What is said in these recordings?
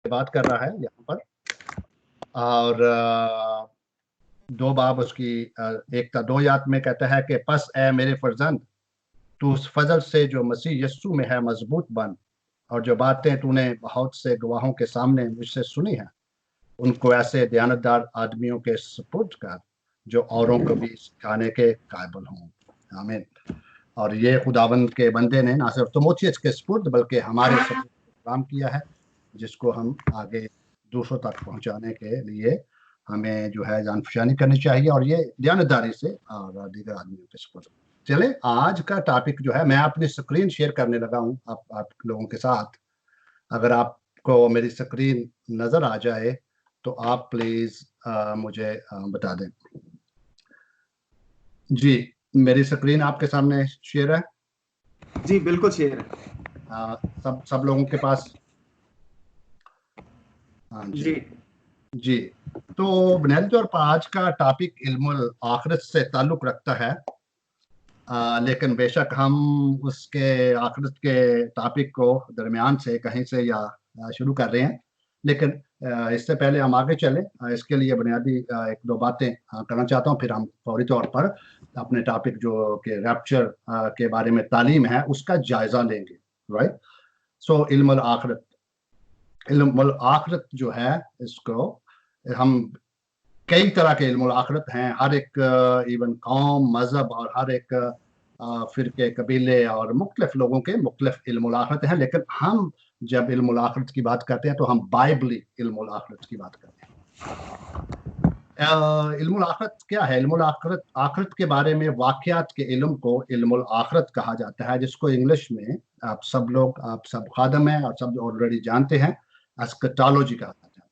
बात कर रहा है यहाँ पर, और 2 बाब उसकी एक था 2 में कहता है कि पस ए मेरे फर्जंद, तू उस फजल से जो मसीह यस्सु में है मजबूत बन, और जो बातें तूने बहुत से गवाहों के सामने मुझसे सुनी है उनको ऐसे दयानतदार आदमियों के सुपुर्द कर जो औरों को भी सिखाने के काबिल हों। आमीन। और ये खुदावंद के बंदे ने ना सिर्फ तिमोथियस के सुपुर्द बल्कि हमारे सब काम किया है, जिसको हम आगे दूसरों तक पहुंचाने के लिए हमें जो है जानफशानी करनी चाहिए, और ये दयानतदारी से और दीगर आदमियों के सुपुर्द। चले, आज का टॉपिक जो है, मैं अपनी स्क्रीन शेयर करने लगा हूँ आप लोगों के साथ। अगर आपको मेरी स्क्रीन नजर आ जाए तो आप प्लीज मुझे बता दें। जी, मेरी स्क्रीन आपके सामने शेयर है? जी बिल्कुल शेयर है। सब लोगों के पास? हाँ जी जी। तो बुनियादी तौर पर आज का टॉपिक इल्मुल आखिरत से ताल्लुक रखता है, लेकिन बेशक हम उसके आखिरत के टॉपिक को दरमियान से कहीं से या शुरू कर रहे हैं, लेकिन इससे पहले हम आगे चलें, इसके लिए बुनियादी 1-2 बातें करना चाहता हूं, फिर हम फौरी तौर पर अपने टॉपिक जो कि रैप्चर के बारे में तालीम है उसका जायजा लेंगे। राइट। सो इल्मुल आखिरत जो है, इसको हम कई तरह के इल्मुल आखिरत हैं, हर एक इवन कौम, मजहब और हर एक फिरके, कबीले और मुख्तलिफ लोगों के मुख्तलिफ इल्मुल आखिरत हैं, लेकिन हम जब इल्मुल आखिरत की बात करते हैं तो हम बाइबली इल्मुल आखिरत की बात करते हैं। इल्मुल आखिरत क्या है? इल्मुल आखिरत के बारे में वाक़यात के इल्म को इल्मुल आखिरत कहा जाता है, जिसको इंग्लिश में आप सब खादम हैं और सब ऑलरेडी जानते हैं, एस्कटोलॉजी कहा जाता है।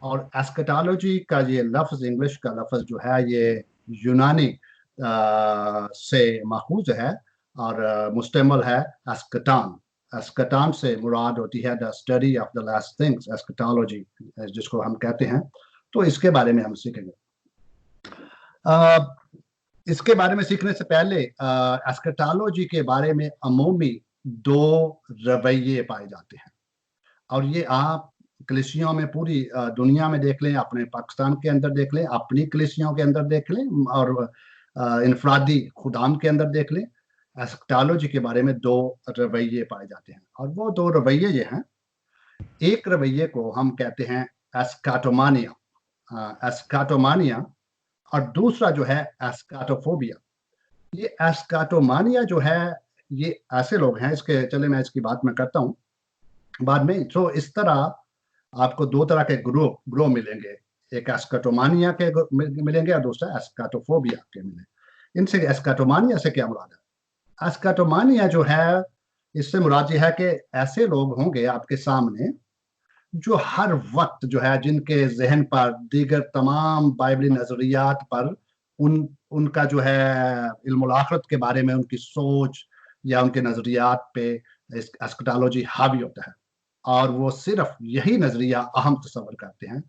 और एस्कटोलॉजी का ये लफ्ज़, इंग्लिश का लफ्ज़ जो है, ये यूनानी से माखूज है और मुश्तमिल है एस्कटान। एस्कटान से मुराद होती है the study of the last things, eschatology जिसको हम कहते हैं। तो इसके बारे में हम सीखेंगे। इसके बारे में सीखने से पहले एस्कटोलॉजी के बारे में अमूमी 2 रवैये पाए जाते हैं, और ये आप कलीसियाओं में पूरी दुनिया में देख लें, अपने पाकिस्तान के अंदर देख लें, अपनी कलीसियाओं के अंदर देख लें, और इनफरादी खुदाम के अंदर देख लें, एस्कटोलॉजी के बारे में 2 रवैये पाए जाते हैं। और वो 2 रवैये ये हैं, एक रवैये को हम कहते हैं एस्काटोमानिया, और दूसरा जो है एस्काटोफोबिया। ये एस्काटोमानिया जो है, ये ऐसे लोग हैं, चले मैं इसकी बात मैं करता हूँ बाद में। तो इस तरह आपको 2 तरह के ग्रुप मिलेंगे, एक एस्काटोमानिया के मिलेंगे और दूसरा एस्काटोफोबिया के मिलेंगे। इनसे एस्काटोमानिया से क्या मुराद है? एस्काटोमानिया जो है, इससे मुराद ये है कि ऐसे लोग होंगे आपके सामने जो हर वक्त जो है, जिनके जहन पर दीगर तमाम बाइबली नजरियात पर उनका जो है इल्मुल आखिरत के बारे में उनकी सोच या उनके नजरियात पे एस्कटोलॉजी हावी होता है, और वो सिर्फ यही नजरिया अहम तस्वर करते हैं।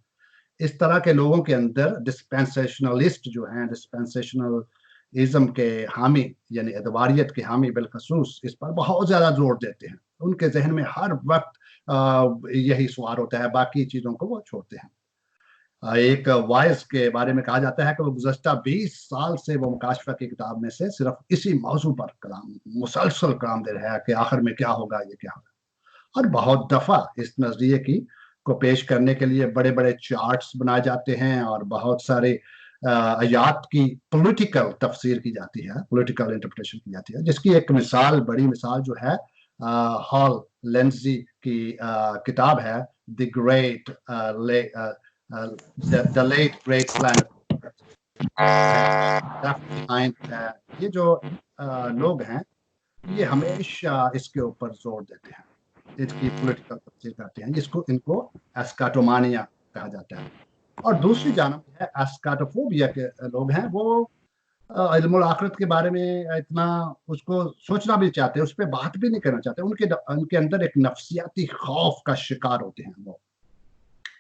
इस तरह के लोगों के अंदर डिस्पेंसेशनलिस्ट जो हैं, डिस्पेंसेशनलिज्म के हामी यानी अदवारियत के हामी बिलखसूस इस पर बहुत ज्यादा जोर देते हैं। उनके जहन में हर वक्त यही सवार होता है, बाकी चीजों को वो छोड़ते हैं। एक वाइस के बारे में कहा जाता है कि वो गुज़श्ता 20 साल से वो मुकाशफा की किताब में से सिर्फ इसी मौजू पर मुसलसल कलाम दे रहा है कि आखिर में क्या होगा, ये क्या होगा। और बहुत दफा इस नजरिए को पेश करने के लिए बड़े बड़े चार्ट्स बनाए जाते हैं, और बहुत सारे आयात की पॉलिटिकल तफसीर की जाती है, पॉलिटिकल इंटरप्रिटेशन की जाती है, जिसकी एक बड़ी मिसाल जो है हॉल लेंजी की किताब है द लेट ग्रेट प्लैनेट। ये जो लोग हैं, ये हमेशा इसके ऊपर जोर देते हैं, इसकी पॉलिटिकल तफसीर करते हैं, इनको एस्काटोमानिया कहा जाता है। और दूसरी जानब है एस्काटोफोबिया के लोग हैं, वो इल्मुल आखिरत के बारे में इतना उसको सोचना भी चाहते हैं, उस पर बात भी नहीं करना चाहते। उनके अंदर एक नफसियाती खौफ का शिकार होते हैं वो,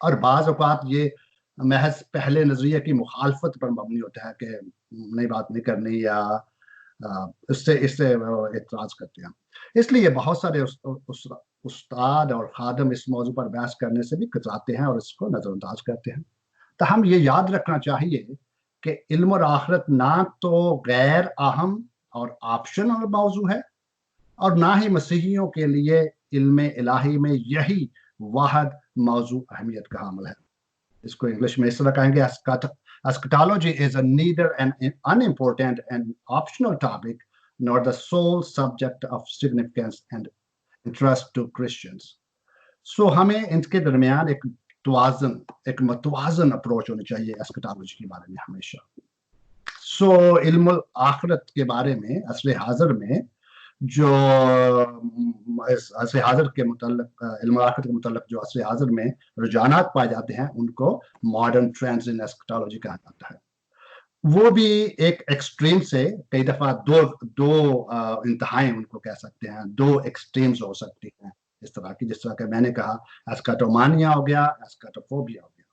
और बाज़ औक़ात ये महज पहले नजरिए की मुखालफत पर मबनी होता है कि नई बात नहीं करनी, या इससे एतराज़ करते हैं। इसलिए बहुत सारे उस्ताद और खादम इस मौजू पर बहस करने से भी कतराते हैं और इसको नज़रअंदाज करते हैं। तो हम ये याद रखना चाहिए कि इल्म और आखिरत ना तो गैर अहम और ऑप्शनल मौजू है और ना ही मसीहियों के लिए इल्म इलाही में यही वाहद मौजू अहमियत का हामिल है। इसको इंग्लिश में इस तरह कहेंगे, eschatology is neither an unimportant and optional topic nor the sole subject of significance and interest to Christians. So हमें इनके दरमियान एक मतवाजन अप्रोच होनी चाहिए एस्कटोलॉजी के बारे में हमेशा। सो इल्म आखिरत के बारे में असर हाजिर में जो असर हाजिर के मुतल्लिक इल्म आखिरत के मुतल्लिक जो असर हाजिर में रुझानात पाए जाते हैं उनको मॉडर्न ट्रेंड्स इन एस्कटोलॉजी कहा जाता है। वो भी एक एक्सट्रीम से कई दफा दो इंतहाएं उनको कह सकते हैं, दो एक्सट्रीम्स हो सकती हैं इस तरह की, जिस तरह के मैंने कहा एस्कटोमानिया हो गया, एस्कटोफोबिया हो गया।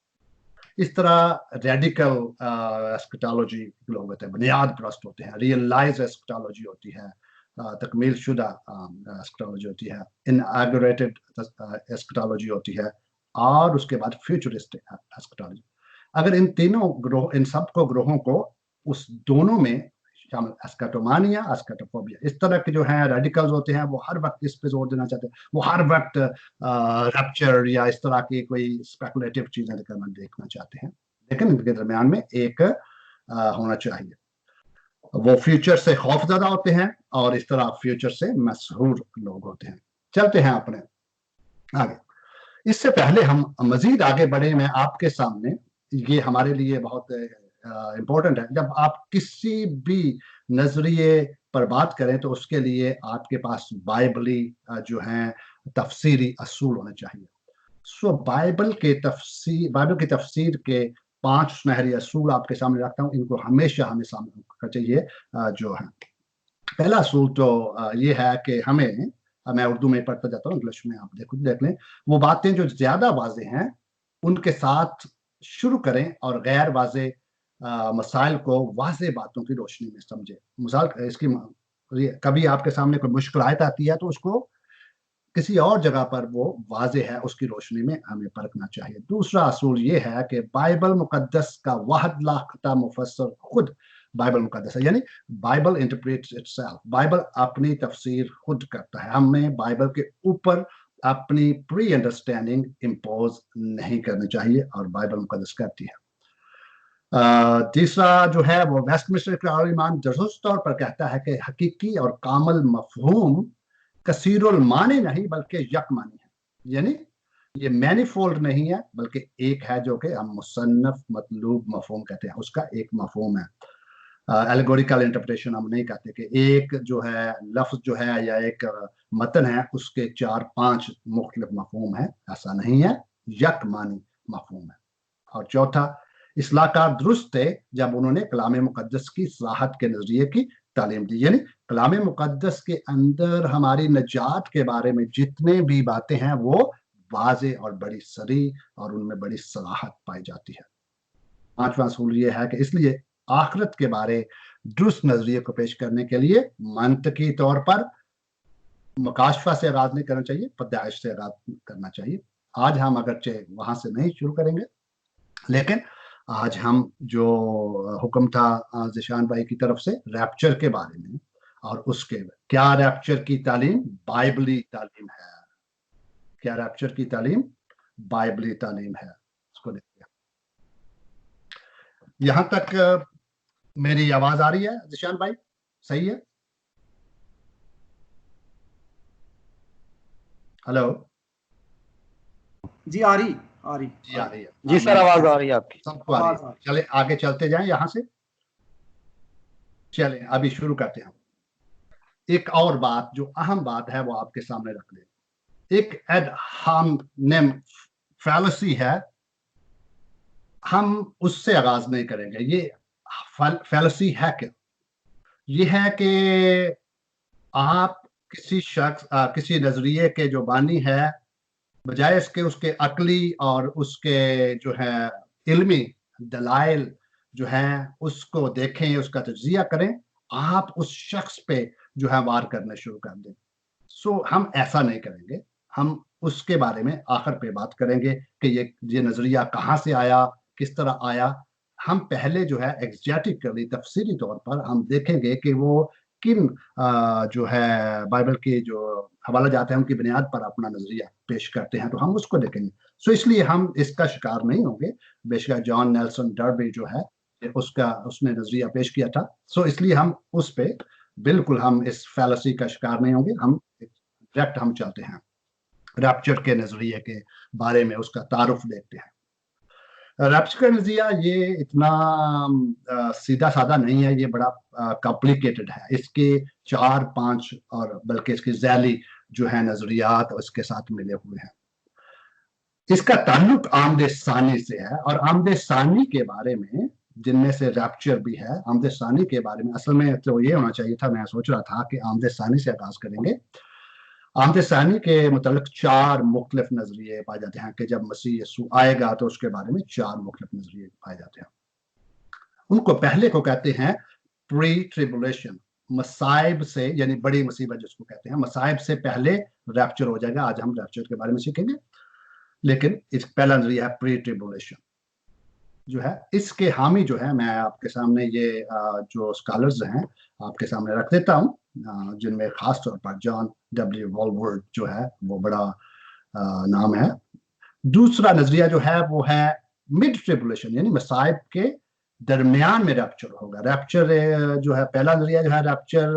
इस तरह रेडिकल एस्कटोलॉजी लोग होते हैं, बुनियाद प्रस्त होते हैं, रियलाइज एस्कटोलॉजी होती है, तकमील शुदा एस्कटोलॉजी होती है, इनऑगरेटेड एस्कटोलॉजी होती है, और उसके बाद फ्यूचरिस्टिक एस्कटोलॉजी। अगर इन तीनों ग्रोह, इन सब को ग्रोहों को उस दोनों में शामिल, एस्कटोमानिया, एस्कटोफोबिया, इस तरह के जो हैं रेडिकल्स होते हैं वो हर वक्त इस पे जोर देना चाहते हैं, वो हर वक्त रैप्चर या इस तरह की कोई स्पेकुलेटिव चीजें देखना चाहते हैं, लेकिन इनके दरमियान में एक होना चाहिए। वो फ्यूचर से खौफजदा होते हैं और इस तरह फ्यूचर से मशहूर लोग होते हैं। चलते हैं अपने आगे। इससे पहले हम मजीद आगे बढ़े, मैं आपके सामने, ये हमारे लिए बहुत इम्पोर्टेंट है, जब आप किसी भी नजरिए पर बात करें तो उसके लिए आपके पास बाइबली जो हैं तफसीरी असूल होने चाहिए। सो बाइबल की तफसीर के 5 सुनहरी असूल आपके सामने रखता हूँ, इनको हमेशा हमें सामने रखना चाहिए जो है। पहला असूल तो ये है कि हमें, मैं उर्दू में पढ़ता जाता हूँ, इंग्लिश में आप देख लें, वो बातें जो ज्यादा वाजे हैं उनके साथ शुरू करें और गैर वाजे मसाइल को वाजे बातों की रोशनी में समझे। मिसाल इसकी, कभी आपके सामने कोई मुश्किल आयत आती है तो उसको किसी और जगह पर वो वाजे है उसकी रोशनी में हमें परखना चाहिए। दूसरा असूल ये है कि बाइबल मुकद्दस का वाहद लाखता मुफस्सर खुद बाइबल मुकद्दस है, यानी बाइबल इंटरप्रेट्स इटसेल्फ, बाइबल अपनी तफसीर खुद करता है। हमें बाइबल के ऊपर अपनी प्री अंडरस्टैंडिंग इम्पोज नहीं करनी चाहिए और बाइबल मुकद्दस करती है। तीसरा जो है वो वेस्टमिंस्टर का ईमान दुरुस्त तौर पर कहता है कि हकीकी और कामल मफहूम कसीरुल मानी नहीं बल्कि यक मानी है, यानी ये मैनीफोल्ड नहीं है बल्कि एक है जो कि हम मुसन्नफ मतलूब मफहूम कहते हैं, उसका एक मफहूम है। एलेगोरिकल इंटरप्रिटेशन हम नहीं कहते कि एक जो है लफ्ज जो है या एक मतन है उसके 4-5 मुख्तलिफ मफहूम है, ऐसा नहीं है, यक मानी मफहूम है। और चौथा, इस्लाहकार दुरुस्त थे जब उन्होंने कलाम मुकद्दस की सलाहत के नजरिए की तालीम दी, यानी कलाम मुकद्दस के अंदर हमारी नजात के बारे में जितने भी बातें हैं वो वाजे और बड़ी सरी और उनमें बड़ी सलाहत पाई जाती है। पांचवा असूल ये है कि इसलिए आखिरत के बारे दुरुस्त नजरिए को पेश करने के लिए मंतकी तौर पर मुकाशफा से आगाज नहीं करना चाहिए, पैदाइश से आगाज करना चाहिए। आज हम अगरचे वहां से नहीं शुरू करेंगे, लेकिन आज हम जो हुक्म था ज़िशान भाई की तरफ से रैप्चर के बारे में और उसके क्या रैप्चर की तालीम बाइबली तालीम है, क्या रैप्चर की तालीम बाइबली तालीम है, उसको देखिए। यहां तक मेरी आवाज आ रही है ज़िशान भाई? सही है? हेलो जी आ रही जी आ रही है जी सर, आवाज आ रही है आपकी, सबको आ रही है। चले आगे चलते जाएं यहां से, चले अभी शुरू करते हैं। एक और बात जो अहम बात है वो आपके सामने रख ले, एक एड हामनेम फैलसी है, हम उससे आगाज नहीं करेंगे। ये फैलसी है क्या? ये है कि आप किसी शख्स किसी नजरिए के जो बानी है, बजाय इसके उसके अकली और उसके जो है इल्मी दलाइल जो हैं उसको देखें, उसका तज्जिया करें, आप उस शख्स पे जो है वार करने शुरू कर दें। सो हम ऐसा नहीं करेंगे, ہم اس کے بارے میں آخر پہ بات کریں گے کہ یہ نظریہ کہاں سے آیا، کس طرح آیا۔ ہم پہلے جو ہے ایگزیجیٹکلی تفصیلی طور پر ہم دیکھیں گے کہ وہ کن جو ہے بائبل کے جو حوالہ جات ہیں ان کی بنیاد پر اپنا نظریہ پیش کرتے ہیں، تو ہم اس کو دیکھیں گے۔ سو اس لیے ہم اس کا شکار نہیں ہوں گے۔ بے شک جان نیلسن ڈربی جو ہے اس نے نظریہ پیش کیا تھا، سو اس لیے ہم اس پہ بالکل ہم اس فیلسی کا شکار نہیں ہوں گے۔ ہم ڈائریکٹ ہم چلتے ہیں ریپچر کے نظریے کے بارے میں، اس کا تعارف دیکھتے ہیں۔ ریپچر کا نظریہ یہ اتنا سیدھا سادہ نہیں ہے، یہ بڑا کمپلیکیٹڈ ہے۔ اس کے 4-5 اور بلکہ اس کی ذیلی جو ہے نظریات اس کے ساتھ ملے ہوئے ہیں۔ اس کا تعلق آمد ثانی سے ہے، اور آمد ثانی کے بارے میں جن میں سے ریپچر بھی ہے، آمد ثانی کے بارے میں اصل میں تو یہ ہونا چاہیے تھا، میں سوچ رہا تھا کہ آمد ثانی سے آغاز کریں گے۔ آمد ثانی کے متعلق 4 مختلف نظریے پائے جاتے ہیں کہ جب مسیح یسوع آئے گا تو اس کے بارے میں 4 مختلف نظریے پائے جاتے ہیں۔ ان کو پہلے کو کہتے ہیں پری ٹریبولیشن، مصائب سے، یعنی بڑی مصیبت جس کو کہتے ہیں، مصائب سے پہلے ریپچر ہو جائے گا۔ آج ہم ریپچر کے بارے میں سیکھیں گے، لیکن اس پہلا نظریہ ہے پری ٹریبولیشن جو ہے۔ اس کے حامی جو ہے، میں آپ کے سامنے یہ جو اسکالرز ہیں آپ کے سامنے رکھ دیتا ہوں، جن میں خاص طور پر جان ڈبلیو والورڈ جو ہے وہ بڑا نام ہے۔ دوسرا نظریہ جو ہے وہ ہے مڈ ٹریبولیشن، یعنی مصائب کے درمیان میں ریپچر ہوگا۔ ریپچر جو ہے پہلا نظریہ جو ہے ریپچر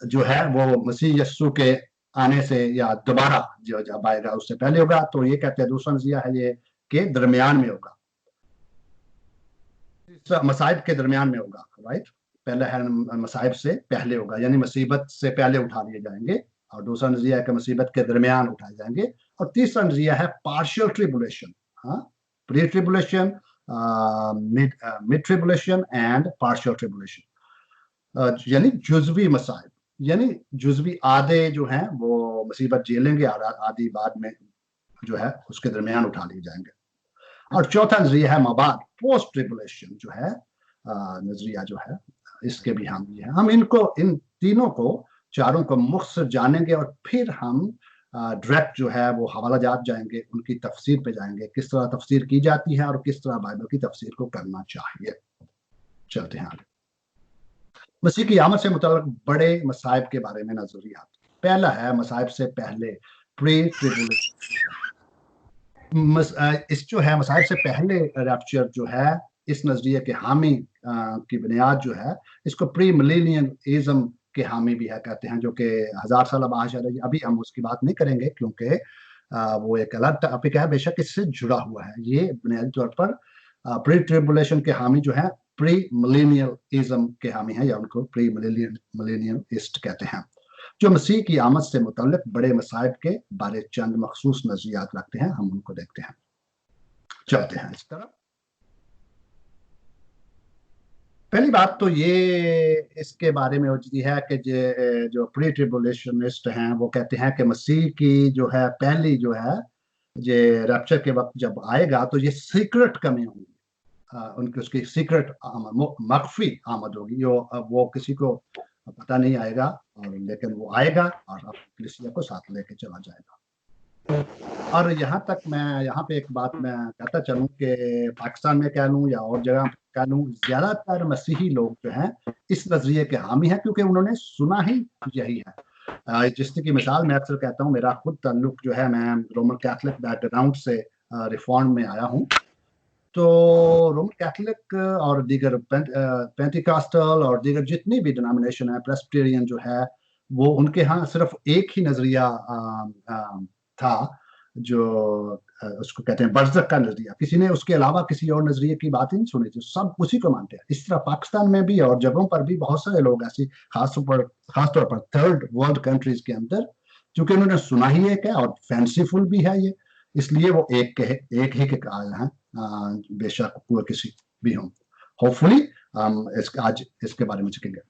جو ہے وہ مسیح یسوع کے آنے سے یا دوبارہ جو جب آئے گا اس سے پہلے ہوگا، تو یہ کہتے ہیں دوسرا نظریہ ہے یہ کہ درمیان میں ہوگا، مصائب کے درمیان میں ہوگا، رائٹ۔ پہلا ہے مصائب سے پہلے ہوگا، یعنی مصیبت سے پہلے اٹھا لیے جائیں گے، اور دوسرا نظریہ ہے کہ مصیبت کے درمیان اٹھائے جائیں گے، اور تیسرا نظریہ ہے partial tribulation, pre tribulation, mid tribulation and partial tribulation, یعنی جزوی مصائب، یعنی جزوی آدھے جو ہیں وہ مصیبت جھیلیں گے اور آدھی بعد میں جو ہے اس کے درمیان اٹھا لیے جائیں گے۔ اور چوتھا نظریہ ہے مابعد پوسٹ ٹریبولیشن جو ہے نظریہ جو ہے، اس کے بھی حامی ہیں۔ ہم ان تینوں کو، چاروں کو مختصر جانیں گے، اور پھر ہم ڈائریکٹ جو ہے وہ حوالہ جات جائیں گے، ان کی تفسیر پہ جائیں گے، کس طرح تفسیر کی جاتی ہے اور کس طرح بائبل کی تفسیر کو کرنا چاہیے۔ چلتے ہیں آگے۔ مسیح کی آمد سے متعلق بڑے مصائب کے بارے میں نظریات۔ پہلا ہے مصائب سے پہلے، پری ٹریبولیشن۔ اس جو ہے مصائب سے پہلے ریپچر جو ہے، اس نظریے کے حامی کی بنیاد جو ہے، اس کو پری ملینیلزم کے حامی بھی ہے کہتے ہیں، جو کہ 1000 سالہ بادشاہ رہی۔ ابھی ہم اس کی بات نہیں کریں گے کیونکہ وہ ایک الگ ٹاپک ہے، بے شک اس سے جڑا ہوا ہے۔ یہ بنیادی طور پر پری ٹریبولیشن کے حامی جو ہے پری ملینیلزم کے حامی ہیں، یا ان کو پری ملینیلسٹ کہتے ہیں، جو مسیح کی آمد سے متعلق بڑے مصائب کے بارے چند مخصوص نظریات رکھتے ہیں۔ ہم ان کو دیکھتے ہیں، چلتے ہیں اس طرح۔ پہلی بات تو یہ اس کے بارے میں ہوتی ہے کہ جو پری ٹریبولیشنسٹ ہیں وہ کہتے ہیں کہ مسیح کی جو ہے پہلی جو ہے یہ ریپچر کے وقت جب آئے گا تو یہ سیکرٹ کمی ہوگی، ان کی اس کی سیکرٹ مخفی آمد ہوگی، وہ کسی کو پتہ نہیں آئے گا، اور لیکن وہ آئے گا اور کلیسیا کو ساتھ لے کے چلا جائے گا۔ اور یہاں تک میں یہاں پہ ایک بات میں کہتا چلوں کہ پاکستان میں کہہ لوں یا اور جگہ کہہ لوں، زیادہ تر مسیحی لوگ جو ہیں اس نظریے کے حامی ہیں، کیونکہ انہوں نے سنا ہی یہی ہے۔ جس کی مثال میں اکثر کہتا ہوں، میرا خود تعلق جو ہے، میں رومن کیتھولک بیک گراؤنڈ سے ریفارم میں آیا ہوں، تو رومن کیتھولک اور دیگر پینٹیکاسٹل اور دیگر جتنی بھی ڈینامینیشن ہے، پریسبیٹیرین جو ہے، وہ ان کے ہاں صرف ایک ہی نظریہ تھا جو اس کو کہتے ہیں برزخ کا نظریہ۔ کسی نے اس کے علاوہ کسی اور نظریے کی بات ہی نہیں سنی تھی، سب اسی کو مانتے ہیں۔ اس طرح پاکستان میں بھی اور جگہوں پر بھی بہت سارے لوگ ایسی، خاص طور پر تھرڈ ورلڈ کنٹریز کے اندر، چونکہ انہوں نے سنا ہی ایک ہے اور فینسی فل بھی ہے یہ، اس لیے وہ ایک ہی کے قائل ہیں، بے شک وہ کسی بھی ہوں۔ ہوپفلی آج اس کے بارے میں سیکھیں گے۔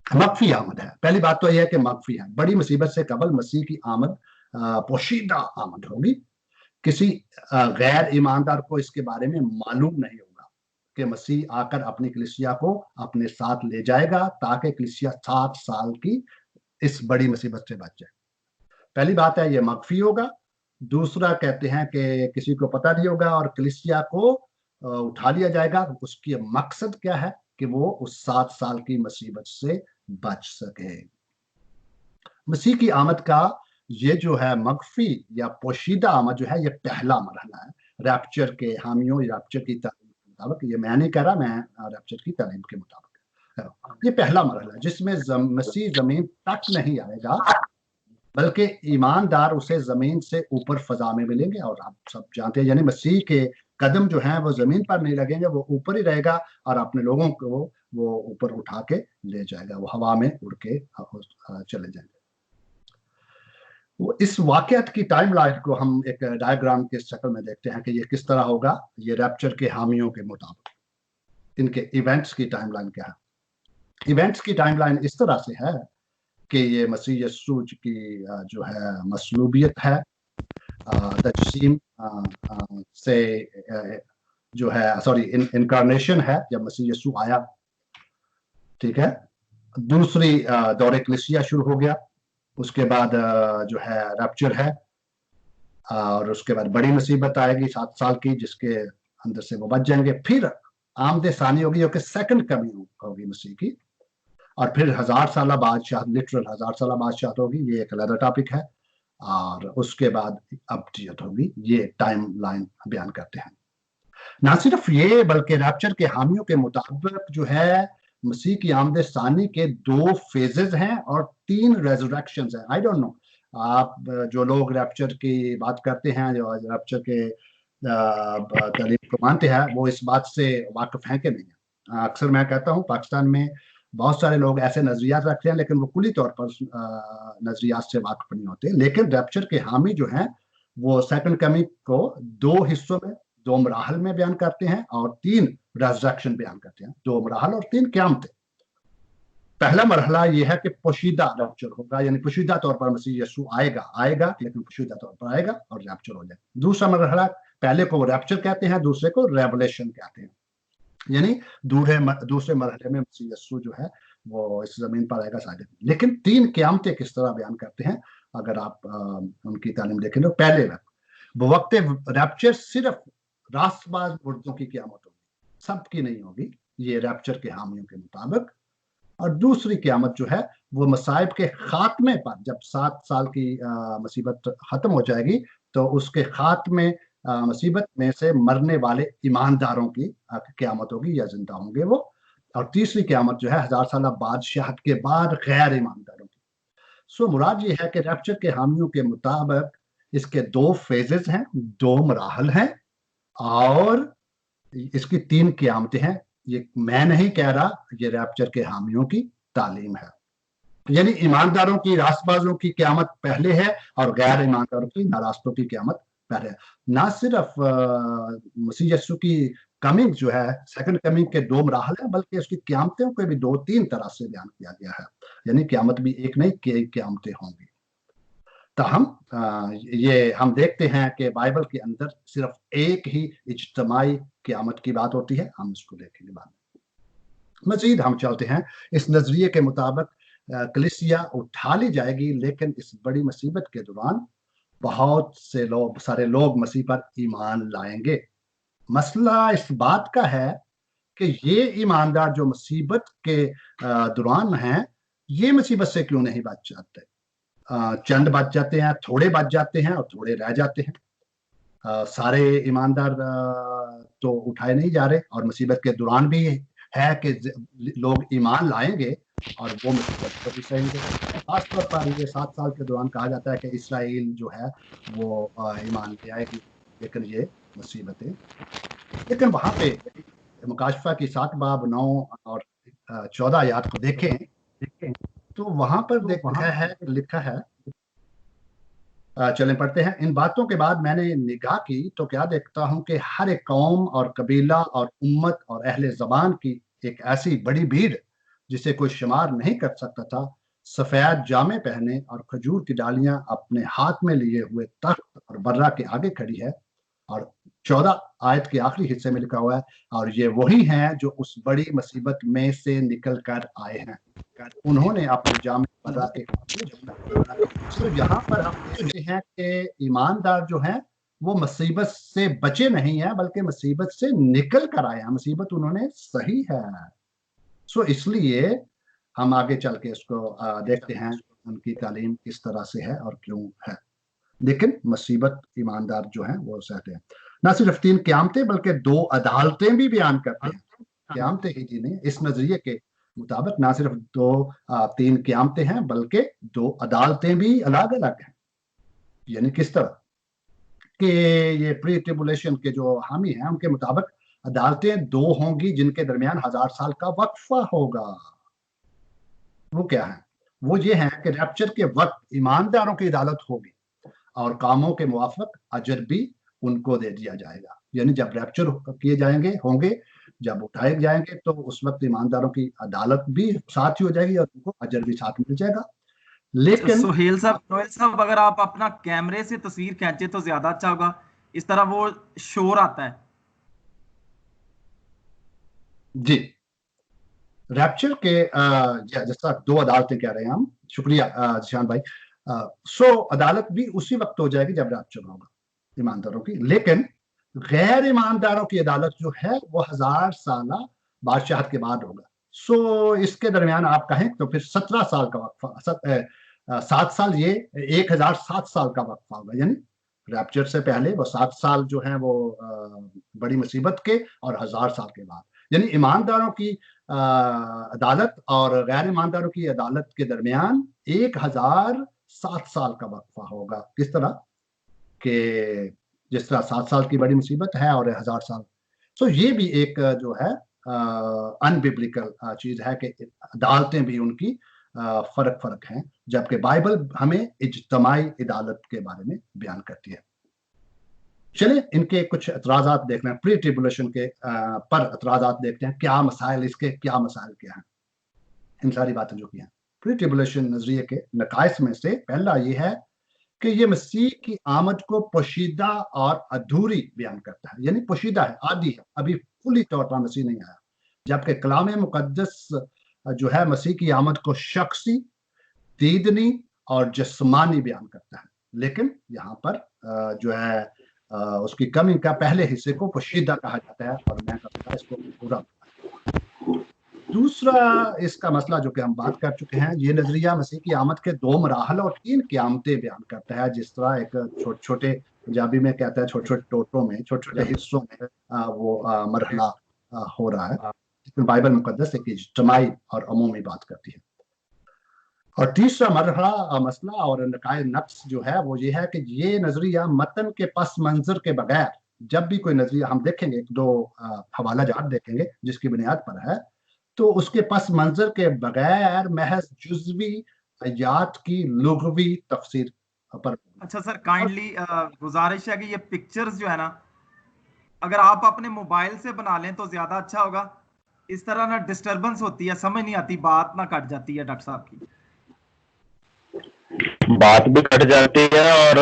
مخفی آمد ہے۔ پہلی بات تو یہ ہے کہ مخفی ہے، بڑی مصیبت سے قبل مسیح کی آمد پوشیدہ آمد ہوگی۔ کسی غیر ایماندار کو اس کے بارے میں معلوم نہیں ہوگا کہ مسیح آ کر اپنی کلیسیا کو اپنے ساتھ لے جائے گا، تاکہ کلیسیا 7 سال کی اس بڑی مصیبت سے بچ جائے۔ पहली बात है ये मख्फी होगा, दूसरा कहते हैं कि किसी को पता नहीं होगा और कलीसिया को उठा लिया जाएगा। उसकी मकसद क्या है कि वो उस 7 साल की मुसीबत से बच सके। मसीह की आमद का ये जो है मख्फी या पोशीदा आमद जो है ये पहला मरहला है रैप्चर के हामियों या रैप्चर की तालीम के मुताबिक। ये मैं नहीं कह रहा, मैं रैप्चर की तालीम के मुताबिक ये पहला मरहला है जिसमें मसीह जमीन तक नहीं आएगा, बल्कि ईमानदार उसे जमीन से ऊपर फजा में मिलेंगे। और आप सब जानते हैं, यानी मसीह के कदम जो हैं वो जमीन पर नहीं लगेंगे, वो ऊपर ही रहेगा और अपने लोगों को वो ऊपर उठा के ले जाएगा, वो हवा में उड़ के चले जाएंगे। वो इस वाकयात की टाइमलाइन को हम एक डायग्राम के शक्ल में देखते हैं कि ये किस तरह होगा। ये रैप्चर के हामियों के मुताबिक इनके इवेंट्स की टाइमलाइन क्या है। इवेंट्स की टाइमलाइन इस तरह से है कि ये मसीह यीशु की जो है मसलूबियत है, तजसीम से जो है सॉरी इनकारनेशन है, जब मसीह यीशु आया, ठीक है। दूसरी दौरे कलीसिया शुरू हो गया, उसके बाद जो है रैप्चर है, और उसके बाद बड़ी मुसीबत आएगी 7 साल की जिसके अंदर से वो बच जाएंगे। फिर आमदे सानी होगी जो कि सेकंड कमिंग होगी मसीह की, और फिर 1000 साल बादशाह, लिटरल 1000 साल बादशाह होगी, ये एक अलग टॉपिक है। और उसके बाद अब्दियत होगी। ये टाइम लाइन बयान करते हैं। ना सिर्फ ये बल्कि रैप्चर के हामियों के मुताबिक जो है मसीह की आमद सानी के 2 फेजेस हैं और 3 रेजरेक्शंस हैं। आई डोंट नो, आप जो लोग रैप्चर की बात करते हैं, जो रैप्चर के तालीम को मानते हैं, वो इस बात से वाकिफ हैं कि नहीं। अक्सर मैं कहता हूँ पाकिस्तान में बहुत सारे लोग ऐसे नजरियात रखते हैं, लेकिन वो कुली तौर पर नजरियात से वाकिफ नहीं होते। लेकिन रैप्चर के हामी जो हैं वो सेकंड कमिंग को 2 हिस्सों में, 2 मराहल में बयान करते हैं और 3 रेजरेक्शन बयान करते हैं। 2 मराहल और 3 क़यामतें। पहला मरहला ये है कि पोशीदा रैप्चर होगा, यानी पोशीदा तौर पर मसीह यीशु आएगा लेकिन पोशीदा तौर पर आएगा और रैप्चर हो जाएगा। दूसरा मरहला, पहले को रैप्चर कहते हैं, दूसरे को रेवलेशन कहते हैं, यानी दूसरे मरहले में मसीह यीशु जो है वो इस जमीन पर आएगा साजिद। लेकिन 3 क़यामतें किस तरह बयान करते हैं अगर आप उनकी तालीम देखें तो पहले वक्त रैप्चर सिर्फ रास्तबाज मुर्दों की क़यामत होगी, सबकी नहीं होगी, ये रैप्चर के हामियों के मुताबिक। और दूसरी क़यामत जो है वो मसाइब के खात्मे पर, जब 7 साल की मुसीबत खत्म हो जाएगी तो उसके खात्मे मुसीबत में से मरने वाले ईमानदारों की क़यामत होगी या जिंदा होंगे वो। और तीसरी क़यामत जो है 1000 साल बादशाहत के बाद गैर ईमानदारों की। सो मुराद ये है कि रैप्चर के हामियों के मुताबिक इसके 2 फेजेस हैं, 2 मराहल हैं और इसकी 3 क़यामतें हैं। ये मैं नहीं कह रहा, ये रैप्चर के हामियों की तालीम है। यानी ईमानदारों की, रास्तबाजों की क़यामत पहले है और गैर ईमानदारों की, नारास्तों की क़यामत पहले है। ना सिर्फ मसीह यीशु की कमिंग जो है सेकंड कमिंग के 2 मराहल है, बल्कि उसकी क़यामतों को भी 2-3 तरह से बयान किया गया है। यानी क़यामत भी एक नहीं, कई क़यामतें होंगी। तो हम देखते हैं कि बाइबल के अंदर सिर्फ एक ही इज्तिमाई क़यामत की बात होती है। हम इसको देखेंगे बाद में। मजीद हम चलते हैं। इस नजरिए के मुताबिक कलीसिया उठा ली जाएगी, लेकिन इस बड़ी मुसीबत के दौरान बहुत सारे लोग मसीह पर ईमान लाएंगे। मसला इस बात का है कि ये ईमानदार जो मुसीबत के दौरान हैं, ये मुसीबत से क्यों नहीं बच जाते। चंद बच जाते हैं, थोड़े बच जाते हैं और थोड़े रह जाते हैं। सारे ईमानदार तो उठाए नहीं जा रहे, और मुसीबत के दौरान भी है कि लोग ईमान लाएंगे और वो मुसीबत को भी सहेंगे। खासतौर पर ये 7 साल के दौरान कहा जाता है कि इसराइल जो है वो ईमान ले आएगी, लेकिन ये मुसीबतें। लेकिन वहां पे मुकाशफा की 7 बाब 9 और 14 आयत को देखें तो वहां पर लिखा है, चलें पढ़ते हैं। इन बातों के बाद मैंने निगाह की तो क्या देखता हूं कि हर एक कौम और कबीला और उम्मत और अहले ज़बान की एक ऐसी बड़ी भीड़ जिसे कोई शुमार नहीं कर सकता था, सफेद जामे पहने और खजूर की डालियां अपने हाथ में लिए हुए तख्त और बर्रा के आगे खड़ी है। और 14 आयत के आखिरी हिस्से में लिखा हुआ है, और ये वही हैं जो उस बड़ी मुसीबत में से निकल कर आए हैं, उन्होंने अपने जामे बर्रा के तो यहाँ पर हम देखते हैं कि ईमानदार जो हैं वो मुसीबत से बचे नहीं हैं, बल्कि मुसीबत से निकल कर आए हैं, मुसीबत उन्होंने सही है। सो इसलिए हम आगे चल के इसको देखते हैं उनकी तालीम किस तरह से है और क्यों है। लेकिन मुसीबत ईमानदार जो हैं वो सहते हैं। ना सिर्फ 3 क़यामतें बल्कि 2 अदालतें भी बयान करते हैं। क़यामतें ही जी नहीं, इस नजरिए के मुताबिक ना सिर्फ 3 क़यामतें हैं बल्कि 2 अदालतें भी अलग अलग हैं। यानी किस तरह कि ये प्री ट्रिबुलेशन के जो हामी हैं उनके मुताबिक अदालतें 2 होंगी जिनके दरमियान 1000 साल का वक्फा होगा। वो क्या है? वो ये है कि रैप्चर के वक्त ईमानदारों की अदालत होगी और कामों के मुवाफिक अजर भी उनको दे दिया जाएगा। यानी जब रैप्चर किए जाएंगे होंगे, जब उठाए जाएंगे, तो उस वक्त ईमानदारों की अदालत भी साथ ही हो जाएगी और उनको अजर भी साथ मिल जाएगा। लेकिन सोहेल साहब अगर आप अपना कैमरे से तस्वीर खींचे तो ज्यादा अच्छा होगा, इस तरह वो शोर आता है। जी, रैप्चर के जैसा 2 अदालतें कह रहे हैं हम, शुक्रिया जिशान भाई। सो अदालत भी उसी वक्त हो जाएगी जब रैप्चर होगा ईमानदारों की, लेकिन गैर ईमानदारों की अदालत जो है वो 1000 साल बादशाहत के बाद होगा। सो इसके दरमियान आप कहें तो फिर 17 साल का वक्फा, 7 साल, ये 1007 साल का वक्फा होगा। यानी रैप्चर से पहले वो 7 साल जो है वो बड़ी मुसीबत के, और 1000 साल के बाद, यानी ईमानदारों की अदालत और गैर ईमानदारों की अदालत के दरमियान 1007 साल का वक्फा होगा। किस तरह कि जिस तरह 7 साल की बड़ी मुसीबत है और 1000 साल। सो ये भी एक जो है अनबिब्लिकल चीज है कि अदालतें भी उनकी फर्क हैं, जबकि बाइबल हमें इज्तमाई अदालत के बारे में बयान करती है। चलिए इनके कुछ एतराज़ात देख रहे हैं, प्री ट्रिबुलेशन के पर एतराज़ात देखते हैं, क्या मसाइल, इसके क्या मसाइल क्या हैं, इन सारी बातें जो की हैं। प्री ट्रिबुलेशन नजरिए के नकाइस में से पहला ये है कि ये मसीह की आमद को पोशीदा और अधूरी बयान करता है। यानी पोशीदा है, आदि है, अभी फुली तौर पर मसीह नहीं आया, जबकि कलाम मुकद्दस जो है मसीह की आमद को शख्सी, दीदनी और जिस्मानी बयान करता है। लेकिन यहाँ पर जो है उसकी कमी का पहले हिस्से को पोशीदा कहा जाता है, और मैं कहता इसको पूरा। दूसरा इसका मसला जो कि हम बात कर चुके हैं, ये नजरिया मसीह की आमद के 2 मराहल और 3 क़यामतें बयान करता है। जिस तरह एक छोटे-छोटे, पंजाबी में कहता है छोटे-छोटे टोटों में, छोटे-छोटे हिस्सों में वो मरहला हो रहा है, जिसमें बाइबल मुकद्दस एक इज्तिमाई और अमूमी बात करती है। और तीसरा मरहला मसला और नकाए नक्स जो है वो ये है कि ये नजरिया मतन के पस मंजर के बगैर, जब भी कोई नजरिया हम देखेंगे, 1-2 हवाला जात देखेंगे जिसकी बुनियाद पर है, तो उसके पस मंजर के बगैर महज जुज़वी आयात की लुग़वी तफसीर पर। अच्छा सर, काइंडली गुजारिश है कि ये पिक्चर्स जो है ना, अगर आप अपने मोबाइल से बना लें तो ज्यादा अच्छा होगा। इस तरह ना डिस्टरबेंस होती है, समझ नहीं आती, बात ना कट जाती है डॉक्टर साहब की। बात भी कट जाती है और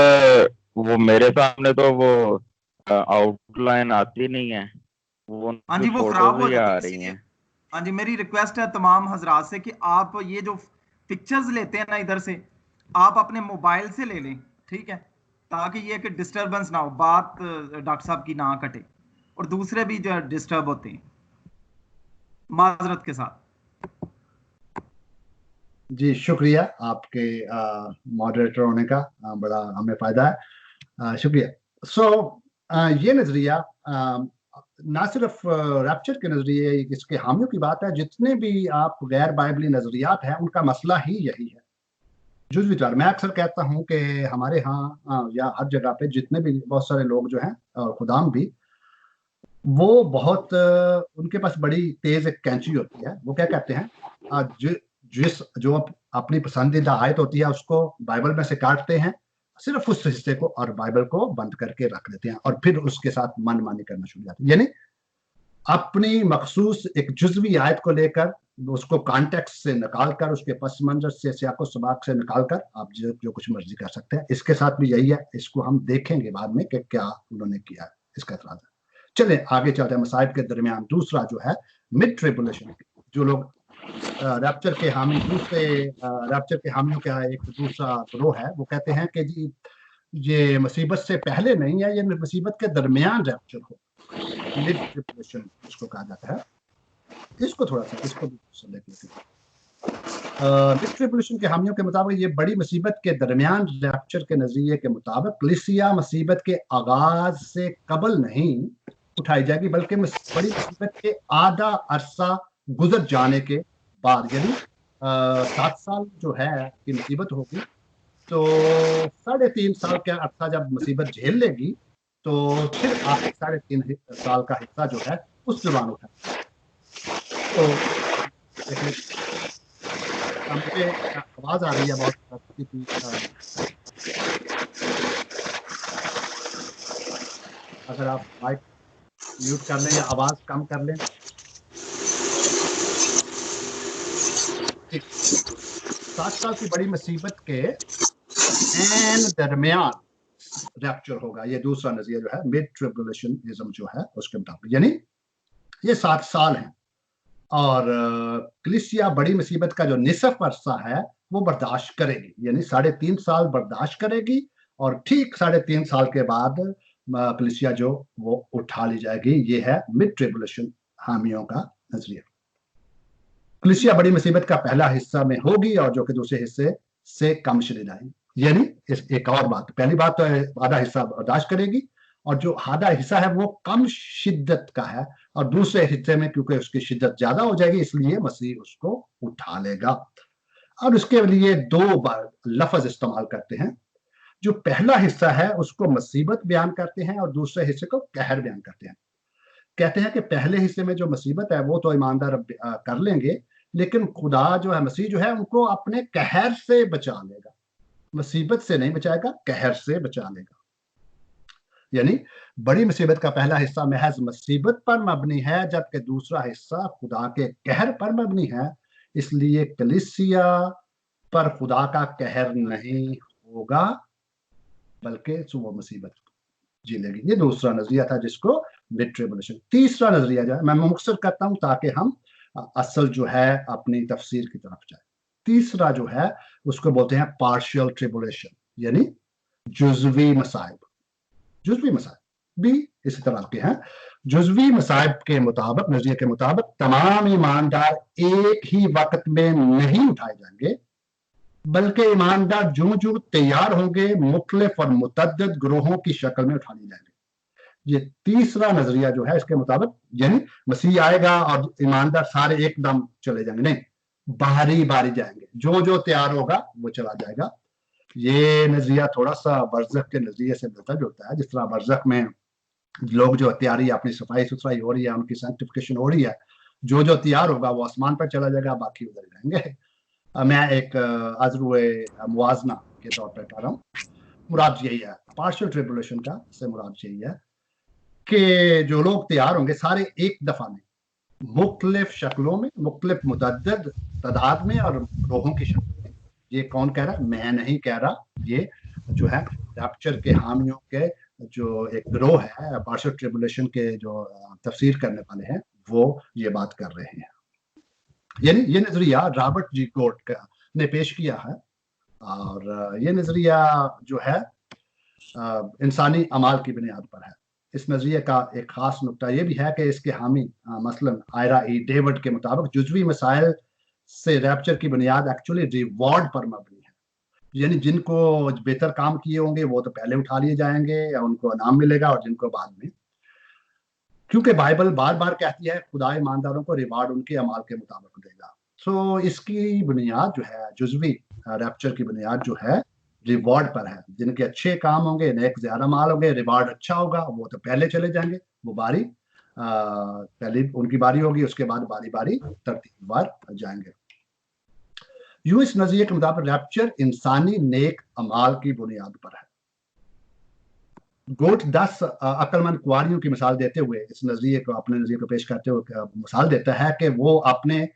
वो मेरे सामने तो वो आउटलाइन आती नहीं है, वो हाँ जी, वो खराब हो जाती है। हाँ जी, मेरी रिक्वेस्ट है तमाम हजरात से कि आप ये जो पिक्चर्स लेते हैं ना इधर से, आप अपने मोबाइल से ले लें, ठीक है, ताकि ये कि डिस्टरबेंस ना हो, बात डॉक्टर साहब की ना कटे और दूसरे भी जो डिस्टर्ब होते हैं, माजरत के साथ। जी शुक्रिया आपके मॉडरेटर होने का, बड़ा हमें फायदा है, शुक्रिया। सो ये नजरिया ना सिर्फ रैप्चर के नजरिए इसके हामियों की बात है, जितने भी आप गैर बाइबली नजरियात हैं उनका मसला ही यही है। जुज़वी तौर मैं अक्सर कहता हूं कि हमारे यहाँ या हर जगह पे जितने भी बहुत सारे लोग जो हैं और खुदाम भी, वो बहुत उनके पास बड़ी तेज एक कैंची होती है। वो क्या कहते हैं, जो अपनी पसंदीदा आयत होती है उसको बाइबल में से काटते हैं, सिर्फ उस हिस्से को, और बाइबल को बंद करके रख देते हैं और फिर उसके साथ मनमानी करना शुरू करते हैं। यानी अपनी मखसूस एक जुज़वी आयत को लेकर उसको कॉन्टेक्स्ट से निकाल कर, उसके पस मंजर से, सियाको सबाक से निकाल कर आप जो कुछ मर्जी कर सकते हैं। इसके साथ भी यही है, इसको हम देखेंगे बाद में कि क्या उन्होंने किया है। इसका एतराज है। चले आगे चलते हैं मसाइब के दरमियान। दूसरा जो है मिड ट्रिबुलेशन, जो लोग रैप्चर के हामी, दूसरे रैप्चर के हामियों का एक दूसरा ग्रोह है, वो कहते हैं कि जी ये मुसीबत से पहले नहीं है, ये मुसीबत के दरमियान रैप्चर हो, मिड ट्रिबुलेशन इसको कहा जाता है। इसको थोड़ा सा इसको भी देख लेते हैं। मिड ट्रिबुलेशन के हामियों के मुताबिक ये बड़ी मुसीबत के दरमियान रैप्चर के नजरिए के मुताबिक कलीसिया मुसीबत के आगाज से कबल नहीं उठाई जाएगी, बल्कि बड़ी मुसीबत के आधा अरसा गुजर जाने के बाद, यानी 7 साल जो है कि मुसीबत होगी, तो 3.5 साल का अरसा जब मुसीबत झेल लेगी, तो फिर आखिर 3.5 साल का हिस्सा जो है उस दौरान उठा। तो मुझे आवाज आ रही है बहुत, अगर आप माइक म्यूट कर लें या आवाज कम कर लें। 7 साल की बड़ी मुसीबत के एन दरमियान रैप्चर होगा, ये दूसरा नजरिया जो है मिड ट्रिबुलेशनिज्म जो है उसके मुताबिक, यानी ये 7 साल हैं और कलीसिया बड़ी मुसीबत का जो निसफ अरसा है वो बर्दाश्त करेगी, यानी 3.5 साल बर्दाश्त करेगी और ठीक 3.5 साल के बाद कलीसिया जो वो उठा ली जाएगी। ये है मिड ट्रिबुलेशन हामियों का नजरिया। कलीसिया बड़ी मुसीबत का पहला हिस्सा में होगी और जो कि दूसरे हिस्से से कम शदीद आएगी, यानी एक और बात, पहली बात तो आधा हिस्सा बर्दाश्त करेगी और जो आधा हिस्सा है वो कम शिद्दत का है, और दूसरे हिस्से में क्योंकि उसकी शिद्दत ज्यादा हो जाएगी इसलिए मसीह उसको उठा लेगा। और उसके लिए 2 बार लफ्ज इस्तेमाल करते हैं। जो पहला हिस्सा है उसको मुसीबत बयान करते हैं और दूसरे हिस्से को कहर बयान करते हैं। कहते हैं कि पहले हिस्से में जो मुसीबत है वो तो ईमानदार कर लेंगे, लेकिन खुदा जो है, मसीह जो है, उनको अपने कहर से बचा लेगा। मुसीबत से नहीं बचाएगा, कहर से बचा लेगा। यानी बड़ी मुसीबत का पहला हिस्सा महज मुसीबत पर मबनी है, जबकि दूसरा हिस्सा खुदा के कहर पर मबनी है। इसलिए कलीसिया पर खुदा का कहर नहीं होगा, बल्कि वो मुसीबत जी लेगी। ये दूसरा नजरिया था जिसको मिड ट्रिबुलेशन। तीसरा नजरिया जो है मैं मुख्तसर करता हूं ताकि हम असल जो है अपनी तफसीर की तरफ जाए। तीसरा जो है उसको बोलते हैं पार्शियल ट्रिबुलेशन, यानी जुज़वी मसाइब। जुज़वी मसाइब भी इसी तरह के हैं। जुज़वी मसाइब के मुताबिक, नजरिए के मुताबिक, तमाम ईमानदार एक ही वक्त में नहीं उठाए जाएंगे, बल्कि ईमानदार जो जो तैयार होंगे मुख्तलिफ और मुतअद्दिद ग्रोहों की शक्ल में उठा लिए जाएंगे। ये तीसरा नजरिया जो है इसके मुताबिक, यानी मसीह आएगा और ईमानदार सारे एकदम चले जाएंगे, नहीं, बारी बारी जाएंगे, जो जो तैयार होगा वो चला जाएगा। ये नजरिया थोड़ा सा बरज़ख के नजरिए से मिलता जुलता है। जिस तरह बरज़ख में लोग जो तैयारी, अपनी सफाई सुथराई हो रही है, उनकी सैंक्टिफिकेशन हो रही है, जो जो तैयार होगा वो आसमान पर चला जाएगा, बाकी उधर रहेंगे। मैं एक अज़रुए मुवाजना के तौर पर कह रहा हूँ। मुराद यही है पार्शियल ट्रिबुलेशन का, से मुराद यही है कि जो लोग तैयार होंगे सारे एक दफा में, मुख्तलिफ शक्लों में, मुख्तलिफ मुतअद्दिद तादाद में और ग्रोहों की शक्ल में। ये कौन कह रहा है? मैं नहीं कह रहा, ये जो है रैप्चर के हामियों के जो एक ग्रोह है, पार्शियल ट्रिबुलेशन के जो तफसीर करने वाले हैं, वो ये बात कर रहे हैं। यानी ये नजरिया रॉबर्ट जी कोर्ट ने पेश किया है और ये नजरिया जो है इंसानी अमाल की बुनियाद पर है। इस नजरिए का एक खास नुक्ता ये भी है कि इसके हामी मसलन आयरा ई डेविड के मुताबिक जुज़वी मसाइल से रैप्चर की बुनियाद एक्चुअली रिवॉर्ड पर मबनी है। यानी जिनको बेहतर काम किए होंगे वो तो पहले उठा लिए जाएंगे या उनको इनाम मिलेगा, और जिनको बाद में, क्योंकि बाइबल बार बार कहती है खुदा ईमानदारों को रिवार्ड उनके अमाल के मुताबिक देगा। तो इसकी बुनियाद जो है, जुज़वी रैप्चर की बुनियाद जो है रिवॉर्ड पर है। जिनके अच्छे काम होंगे, नेक ज़्यादा माल होंगे, रिवार्ड अच्छा होगा, वो तो पहले चले जाएंगे, वो बारी पहले उनकी बारी होगी, उसके बाद बारी बारी तरतीबवार जाएंगे। यूं इस नजरिए के मुताबिक रैप्चर इंसानी नेक अमाल की बुनियाद पर है। गोट 10 अक्लमंद कुआरियों की मिसाल देते हुए इस नजरिए को, अपने नजरिए को पेश करते हुए मिसाल देता है कि वो अपने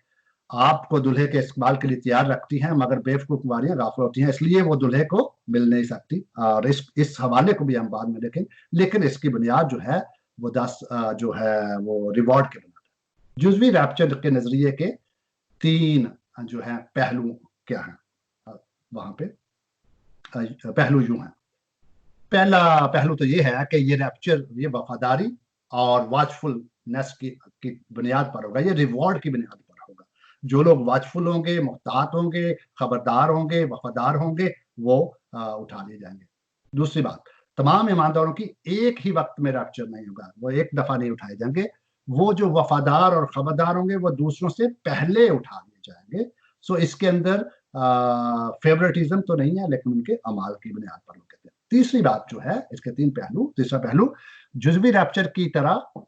आप को दुल्हे के इस्तकबाल के लिए तैयार रखती हैं, मगर बेवकूफ कुंवारियां गाफिल होती हैं, इसलिए वो दुल्हे को मिल नहीं सकती। और इस हवाले को भी हम बाद में देखेंगे, लेकिन इसकी बुनियाद जो है वो 10 जो है वो रिवॉर्ड की बुनियाद है। जुज़वी रैप्चर के नजरिए के 3 जो है पहलू क्या हैं, वहां पे पहलू यूं हैं। पहला पहलू तो ये है कि ये रैप्चर ये वफादारी और वॉचफुलनेस की बुनियाद पर होगा, ये रिवॉर्ड की बुनियाद पर होगा। जो लोग वॉचफुल होंगे, मुहतात होंगे, खबरदार होंगे, वफादार होंगे, वो उठा लिए जाएंगे। दूसरी बात, तमाम ईमानदारों की एक ही वक्त में रैप्चर नहीं होगा, वो एक दफा नहीं उठाए जाएंगे। वो जो वफादार और खबरदार होंगे वो दूसरों से पहले उठा लिए जाएंगे। सो इसके अंदर फेवरेटिज्म तो नहीं है, लेकिन उनके अमाल की बुनियाद पर लोग कहते हैं। तीसरी बात जो है, इसके 3 पहलू, तीसरा पहलू, जुज़वी रैप्चर की तरह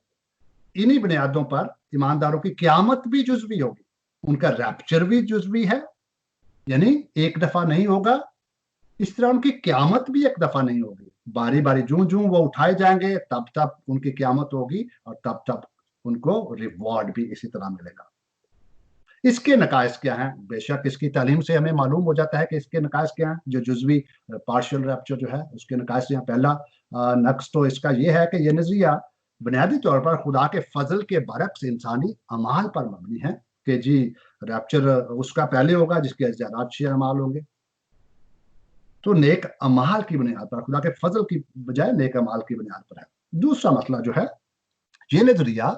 इन्हीं बुनियादों पर ईमानदारों की क़यामत भी जुज़वी होगी। उनका रैप्चर भी जुज़वी है, यानी एक दफा नहीं होगा। इस तरह उनकी क़यामत भी एक दफा नहीं होगी, बारी बारी जूं जूं वो उठाए जाएंगे तब तब उनकी क़यामत होगी, और तब तब उनको रिवॉर्ड भी इसी तरह मिलेगा। इसके नकाइस क्या हैं? बेशक इसकी तालीम से हमें मालूम हो जाता है कि इसके नकाइस क्या हैं। जो जुज़वी पार्शियल रैप्चर जो है उसके नकाइस यहाँ पहला नक्स तो इसका ये है कि यह नजरिया बुनियादी तौर पर खुदा के फजल के बरक्स इंसानी अमाल पर मबनी है, कि जी रैप्चर उसका पहले होगा जिसके ज्यादा अच्छे अमाल होंगे। तो नेक अमाल की बुनियाद पर, खुदा के फजल की बजाय नेक अमाल की बुनियाद पर है। दूसरा मसला जो है, ये नजरिया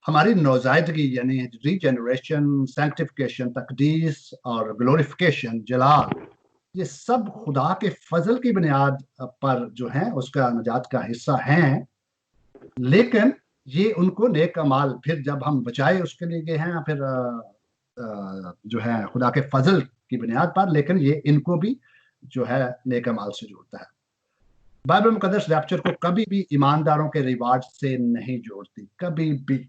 हमारी नौजायदगी यानी रीजनरेशन, सैंक्टिफिकेशन, तकदीस और ग्लोरिफिकेशन, जलाल, ये सब खुदा के फजल की बुनियाद पर जो है उसका नजात का हिस्सा हैं। लेकिन ये उनको नेक अमाल, फिर जब हम बचाए उसके लिए गए हैं, फिर जो है खुदा के फजल की बुनियाद पर, लेकिन ये इनको भी जो है नेक अमाल से जोड़ता है। बाइबल मुकद्दस रैप्चर को कभी भी ईमानदारों के रिवार्ड से नहीं जोड़ती, कभी भी।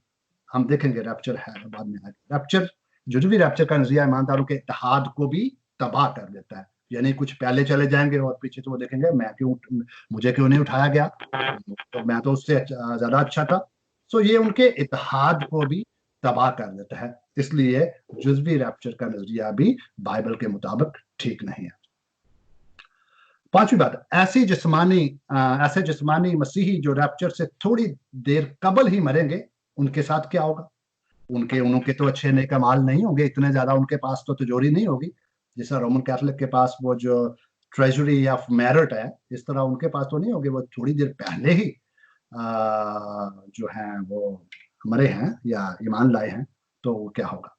हम देखेंगे रैप्चर है बाद में आगे। रैप्चर, जुज़वी रैप्चर का नजरिया ईमानदारों के इत्तेहाद को भी तबाह कर देता है, यानी कुछ पहले चले जाएंगे और पीछे तो वो देखेंगे मुझे क्यों नहीं उठाया गया, तो मैं तो उससे ज्यादा अच्छा था। सो ये उनके इत्तेहाद को भी तबाह कर देता है। इसलिए जुज़वी रैप्चर का नजरिया भी बाइबल के मुताबिक ठीक नहीं है। पांचवी बात, ऐसे जिस्मानी मसीही जो रैप्चर से थोड़ी देर कबल ही मरेंगे, उनके साथ क्या होगा? उनके तो अच्छे नेक अमाल नहीं होंगे, इतने ज्यादा उनके पास तो तिजोरी नहीं होगी जैसा रोमन कैथोलिक के पास वो जो ट्रेजरी ऑफ मेरिट है, इस तरह उनके पास तो नहीं होगी। वो थोड़ी देर पहले ही जो है वो मरे हैं या ईमान लाए हैं, तो क्या होगा?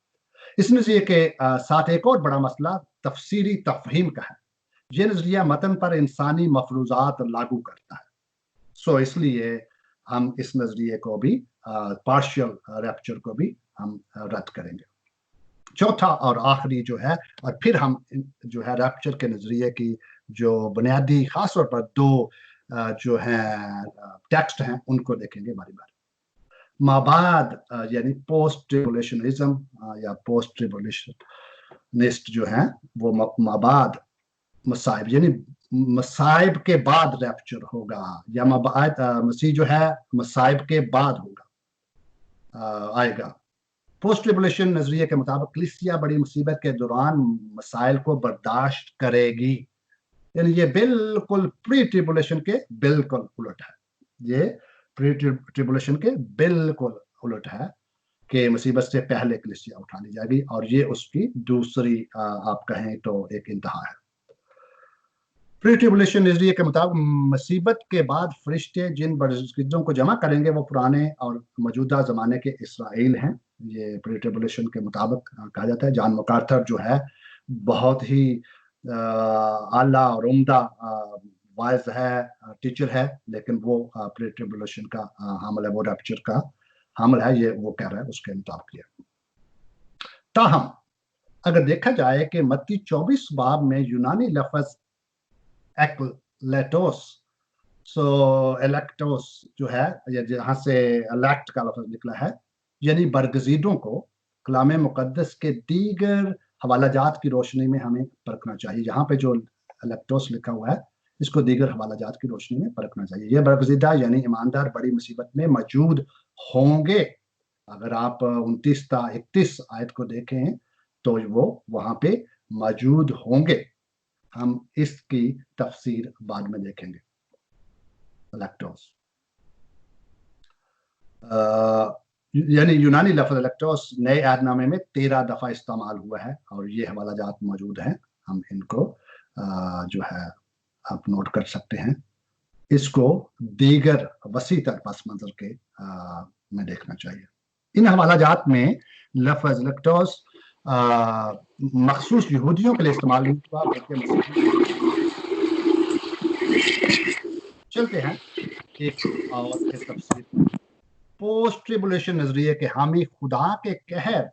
इस नजरिए के साथ एक और बड़ा मसला तफसीरी तफहीम का है। ये नजरिया मतन पर इंसानी मफरूजात लागू करता है। सो इसलिए हम इस नजरिए को भी, पार्शियल रैप्चर को भी हम रद्द करेंगे। चौथा और आखिरी जो है, और फिर हम जो है रैप्चर के नजरिए की जो बुनियादी खास तौर पर 2 जो हैं टेक्स्ट हैं उनको देखेंगे बारी बारी। माबाद यानी पोस्ट ट्रिबुलेशनिज्म या पोस्ट ट्रिबुलेशनिस्ट जो है वो माबाद मसाइब यानी मसाइब के बाद रैप्चर होगा, या मसीह जो है मसाइब के बाद होगा, आएगा। पोस्ट ट्रिबुलेशन नजरिए के मुताबिक कलीसिया बड़ी मुसीबत के दौरान मसाइल को बर्दाश्त करेगी, यानी ये बिल्कुल प्री ट्रिबुलेशन के बिल्कुल उलट है। ये प्री ट्रिबुलेशन के बिल्कुल उलट है कि मुसीबत से पहले कलीसिया उठा ली जाएगी, और ये उसकी दूसरी आप कहें तो एक इंतहा है। प्री ट्रिबुलेशन नजरिए के मुताबिक मुसीबत के बाद फरिश्ते जिन बदकिस्मतों को जमा करेंगे वो पुराने और मौजूदा जमाने के इसराइल हैं। ये प्री ट्रिबुलेशन के मुताबिक कहा जाता है। जॉन मैकार्थर जो है बहुत ही आला और उम्दा वाइज है, टीचर है, लेकिन वो प्री ट्रिबुलेशन का हामिल है, वो रैप्चर का हामिल है, ये वो कह रहा है उसके मुताबिक। ताहम अगर देखा जाए कि मत्ती 24 बाब में यूनानी लफ्ज एक्लेटोस, एलेक्टोस जो है, जहां से एलेक्ट का लफ्ज निकला है, यानी बरगजीदों को कलाम मुकद्दस के दीगर हवालाजात की रोशनी में हमें परखना चाहिए। यहाँ पे जो एलेक्टोस लिखा हुआ है इसको दीगर हवालाजात की रोशनी में परखना चाहिए। यह बरगजीदा यानी ईमानदार बड़ी मुसीबत में मौजूद होंगे, अगर आप 29 تا 31 आयत को देखें तो वो वहां पे मौजूद होंगे। हम इसकी तफसीर बाद में देखेंगे। लैक्टोस यानी यूनानी लफ्ज़ लैक्टोस नए अहदनामे में 13 दफ़ा इस्तेमाल हुआ है और ये हवाला जात मौजूद हैं, हम इनको जो है आप नोट कर सकते हैं। इसको दीगर वसी तर पस मंजर के में देखना चाहिए। इन हवाला जात में लफ्ज़ लैक्टोस मखसूस यहूदियों के लिए इस्तेमाल नहीं हुआ बल्कि चलते हैं एक और तफसीर। पोस्ट ट्रिबुलेशन नजरिए के हामी खुदा के कहर